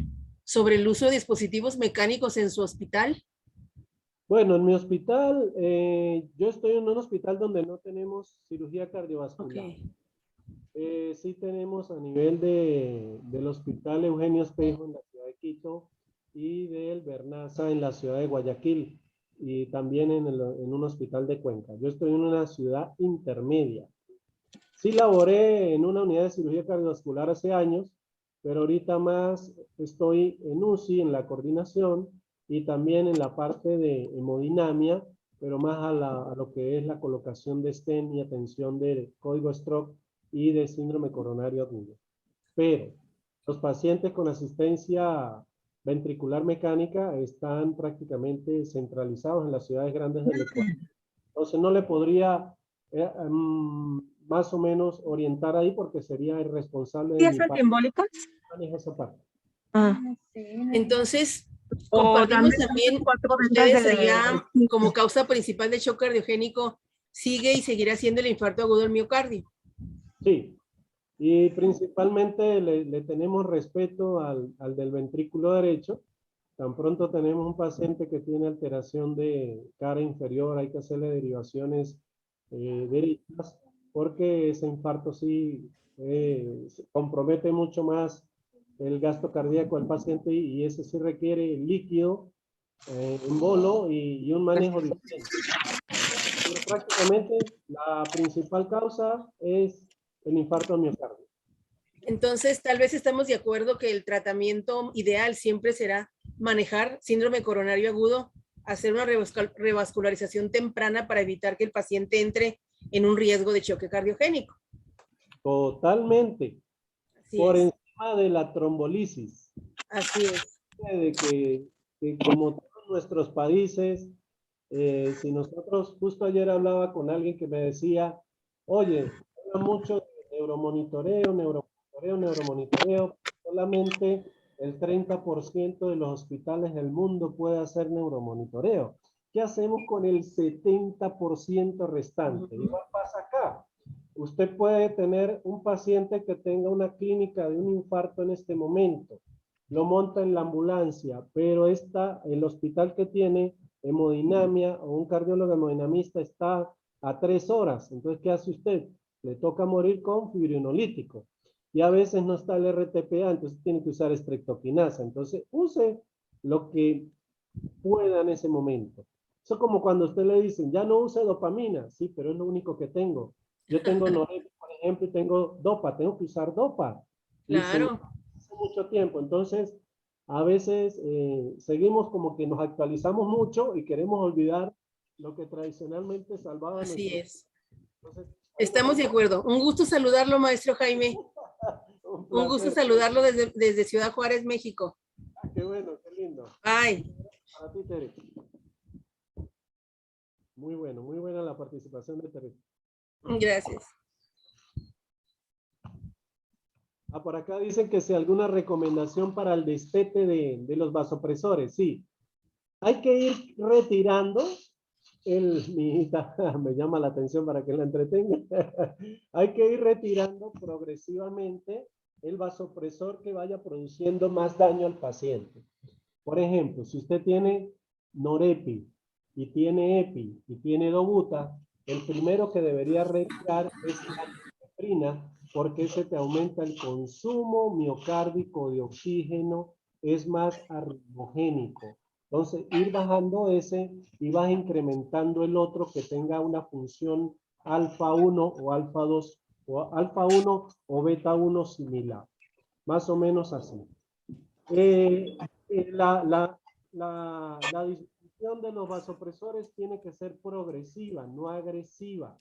D: sobre el uso de dispositivos mecánicos en su hospital?
B: Bueno, en mi hospital, yo estoy en un hospital donde no tenemos cirugía cardiovascular.
D: Ok.
B: Sí tenemos a nivel del Hospital Eugenio Espejo en la ciudad de Quito y del Bernaza en la ciudad de Guayaquil y también en un hospital de Cuenca. Yo estoy en una ciudad intermedia. Sí laboré en una unidad de cirugía cardiovascular hace años, pero ahorita más estoy en UCI, en la coordinación y también en la parte de hemodinamia, pero más a lo que es la colocación de stent y atención de código stroke y de síndrome coronario agudo. Pero los pacientes con asistencia ventricular mecánica están prácticamente centralizados en las ciudades grandes del Ecuador. Entonces no le podría más o menos orientar ahí porque sería irresponsable de mi parte
E: embólicos?
B: manejar esa parte.
E: Ah.
D: Entonces,
E: O
D: compartimos
E: también
D: también,
E: 4 ventas
D: ustedes
E: de
D: allá como causa principal del shock cardiogénico, sigue y seguirá siendo el infarto agudo del miocardio.
B: Sí, y principalmente le tenemos respeto al del ventrículo derecho. Tan pronto tenemos un paciente que tiene alteración de cara inferior, hay que hacerle derivaciones derechas, porque ese infarto sí compromete mucho más el gasto cardíaco al paciente y ese sí requiere líquido en bolo y un manejo diferente. Pero prácticamente la principal causa es el infarto al miocardio.
D: Entonces, tal vez estamos de acuerdo que el tratamiento ideal siempre será manejar síndrome coronario agudo, hacer una revascularización temprana para evitar que el paciente entre en un riesgo de choque cardiogénico.
B: Totalmente.
D: Así
B: Por
D: es.
B: encima de la trombolisis.
D: Así es.
B: De que como todos nuestros países, si nosotros, justo ayer hablaba con alguien que me decía, oye, habla mucho de neuromonitoreo, solamente el 30% de los hospitales del mundo puede hacer neuromonitoreo. ¿Qué hacemos con el 70% restante? Igual pasa acá. usted puede tener un paciente que tenga una clínica de un infarto en este momento. Lo monta en la ambulancia, pero el hospital que tiene hemodinamia o un cardiólogo hemodinamista está a 3 horas. Entonces, ¿qué hace usted? Le toca morir con fibrinolítico. Y a veces no está el RTPA, entonces tiene que usar estreptoquinasa. Entonces, use lo que pueda en ese momento. Eso como cuando a usted le dicen, ya no use dopamina. Sí, pero es lo único que tengo. Yo tengo Norepin, por ejemplo, y tengo dopa. Tengo que usar dopa.
D: Claro,
B: Hace mucho tiempo. Entonces, a veces seguimos como que nos actualizamos mucho y queremos olvidar lo que tradicionalmente salvaba
D: así
B: nuestro.
D: es.
B: Entonces,
D: Estamos de acuerdo. Un gusto saludarlo, maestro Jaime.
B: un
D: Un gusto
B: placer.
D: saludarlo desde Ciudad Juárez, México.
B: Qué bueno, qué lindo.
D: Bye.
B: Para ti, Tere. Muy bueno, muy buena la participación de Tere.
D: Gracias.
B: Por acá dicen que si alguna recomendación para el destete de los vasopresores. Sí, hay que ir retirando mi hijita me llama la atención para que la entretenga. Hay que ir retirando progresivamente el vasopresor que vaya produciendo más daño al paciente. Por ejemplo, si usted tiene Norepi y tiene Epi y tiene Dobuta, el primero que debería retirar es la epinefrina, porque ese te aumenta el consumo miocárdico de oxígeno, es más arritmogénico. Entonces, ir bajando ese y vas incrementando el otro que tenga una función alfa 1 o alfa 2 o alfa 1 o beta 1 similar. Más o menos así. La disminución de los vasopresores tiene que ser progresiva, no agresiva.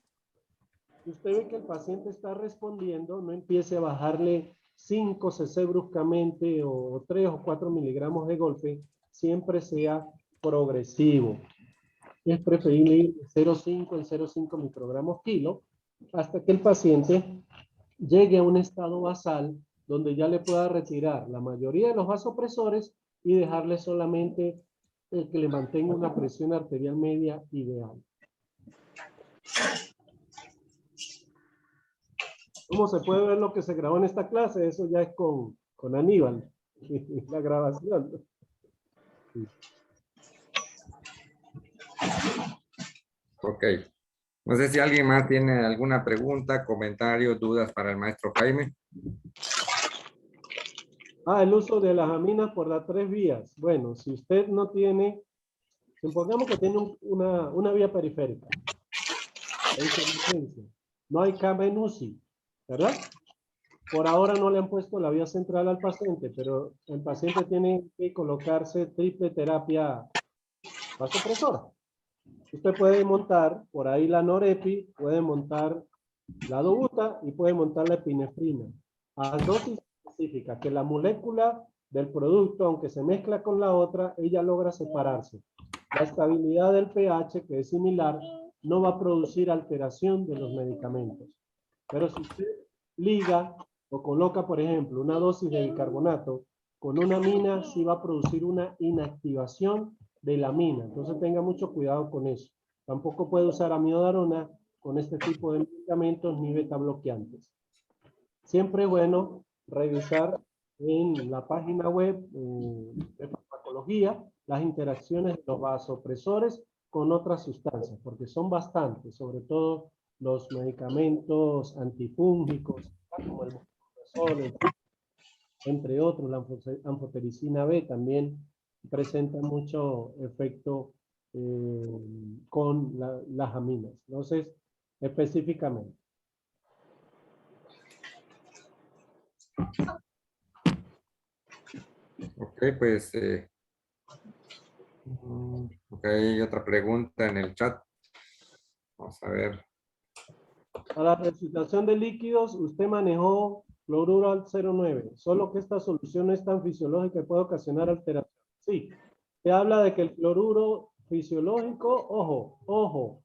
B: Si usted ve que el paciente está respondiendo, no empiece a bajarle 5 cc bruscamente o 3 o 4 miligramos de golpe, siempre sea progresivo. Es preferible ir de 0,5 en 0,5 microgramos kilo hasta que el paciente llegue a un estado basal donde ya le pueda retirar la mayoría de los vasopresores y dejarle solamente el que le mantenga una presión arterial media ideal. ¿Cómo se puede ver lo que se grabó en esta clase? Eso ya es con Aníbal, la grabación.
A: Ok. No sé si alguien más tiene alguna pregunta, comentario, dudas para el maestro Jaime.
B: El uso de las aminas por las 3 vías. Bueno, si usted no tiene, supongamos que tiene una vía periférica. No hay cama en UCI, ¿verdad? Por ahora no le han puesto la vía central al paciente, pero el paciente tiene que colocarse triple terapia vasopresora. Usted puede montar por ahí la Norepi, puede montar la Dobuta y puede montar la epinefrina. A dosis específicas, que la molécula del producto, aunque se mezcla con la otra, ella logra separarse. La estabilidad del pH, que es similar, no va a producir alteración de los medicamentos. Pero si usted liga o coloca, por ejemplo, una dosis de bicarbonato con una amina, sí va a producir una inactivación de la amina. Entonces tenga mucho cuidado con eso. Tampoco puede usar amiodarona con este tipo de medicamentos ni beta bloqueantes. Siempre es bueno revisar en la página web de farmacología las interacciones de los vasopresores con otras sustancias, porque son bastantes, sobre todo los medicamentos antifúngicos, como el vasopresor, entre otros, la anfotericina B también presenta mucho efecto con las aminas. Entonces, específicamente.
A: Ok, pues, ok, hay otra pregunta en el chat. Vamos a ver.
B: A la recitación de líquidos, usted manejó cloruro al 0,9. Solo que esta solución no es tan fisiológica y puede ocasionar alteración. Sí, se habla de que el cloruro fisiológico, ojo,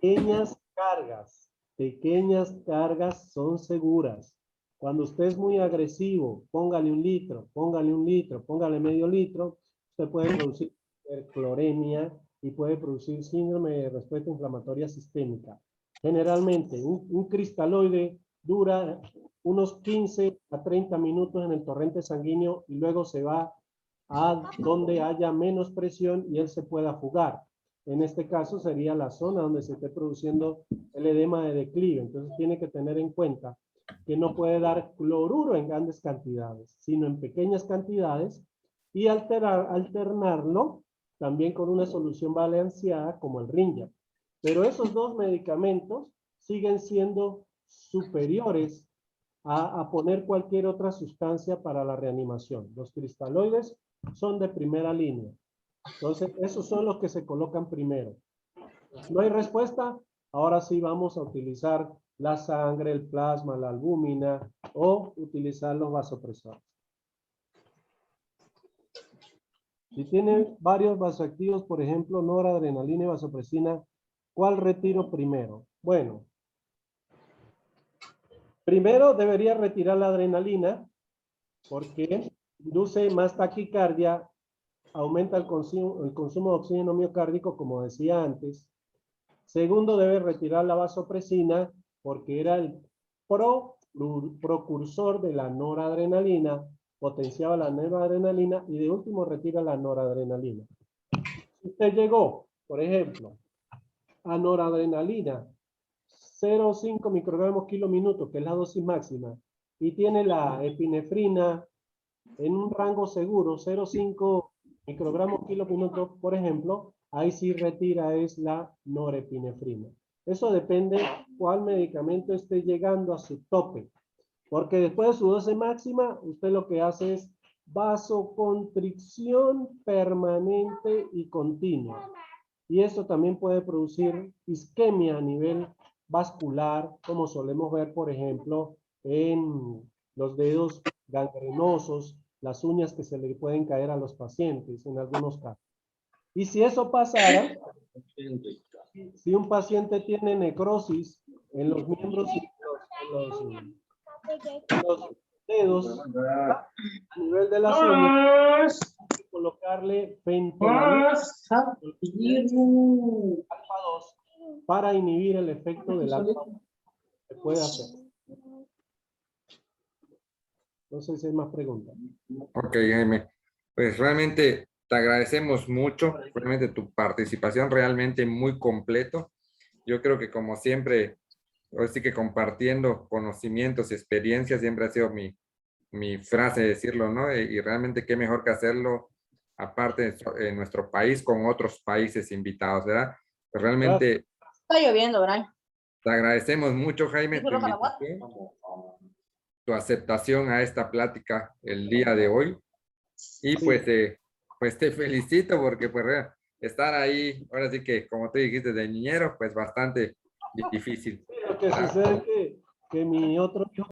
B: pequeñas cargas son seguras. Cuando usted es muy agresivo, póngale 1 litro, póngale medio litro, usted puede producir cloremia y puede producir síndrome de respuesta inflamatoria sistémica. Generalmente, un cristaloide dura unos 15 a 30 minutos en el torrente sanguíneo y luego se va a donde haya menos presión y él se pueda fugar. En este caso sería la zona donde se esté produciendo el edema de declive. Entonces tiene que tener en cuenta que no puede dar cloruro en grandes cantidades, sino en pequeñas cantidades y alternarlo también con una solución balanceada como el Ringier. Pero esos dos medicamentos siguen siendo superiores a poner cualquier otra sustancia para la reanimación. Los cristaloides son de primera línea. Entonces, esos son los que se colocan primero. ¿No hay respuesta? Ahora sí vamos a utilizar la sangre, el plasma, la albúmina o utilizar los vasopresores. Si tienen varios vasoactivos, por ejemplo, noradrenalina y vasopresina, ¿cuál retiro primero? Bueno, primero debería retirar la adrenalina porque induce más taquicardia, aumenta el consumo de oxígeno miocárdico, como decía antes. Segundo, debe retirar la vasopresina porque era el precursor de la noradrenalina, potenciaba la noradrenalina y de último retira la noradrenalina. Si usted llegó, por ejemplo, a noradrenalina 0,5 microgramos kilo minuto, que es la dosis máxima, y tiene la epinefrina en un rango seguro, 0,5 microgramos kilo minuto, por ejemplo, ahí sí retira es la norepinefrina. Eso depende cuál medicamento esté llegando a su tope, porque después de su dosis máxima, usted lo que hace es vasoconstricción permanente y continua. Y eso también puede producir isquemia a nivel vascular, como solemos ver, por ejemplo, en los dedos gangrenosos, las uñas que se le pueden caer a los pacientes en algunos casos. Y si eso pasara, si un paciente tiene necrosis en los miembros y los dedos a nivel de las uñas, hay que colocarle fentanilo alfa 2 para inhibir el efecto del alfa 2. Se puede hacer. No sé si hay más preguntas.
A: Ok, Jaime. Pues realmente te agradecemos mucho, realmente tu participación realmente muy completo. Yo creo que como siempre, ahora sí que compartiendo conocimientos y experiencias siempre ha sido mi frase de decirlo, ¿no? Y realmente qué mejor que hacerlo aparte en nuestro país con otros países invitados, ¿verdad? Pues realmente
E: Está lloviendo, ¿verdad?
A: te agradecemos mucho, Jaime, tu invitación, tu aceptación a esta plática el día de hoy. Y pues te felicito porque pues estar ahí, ahora sí que como tú dijiste, de niñero, pues bastante difícil.
B: Lo que sucede es que mi otro hijo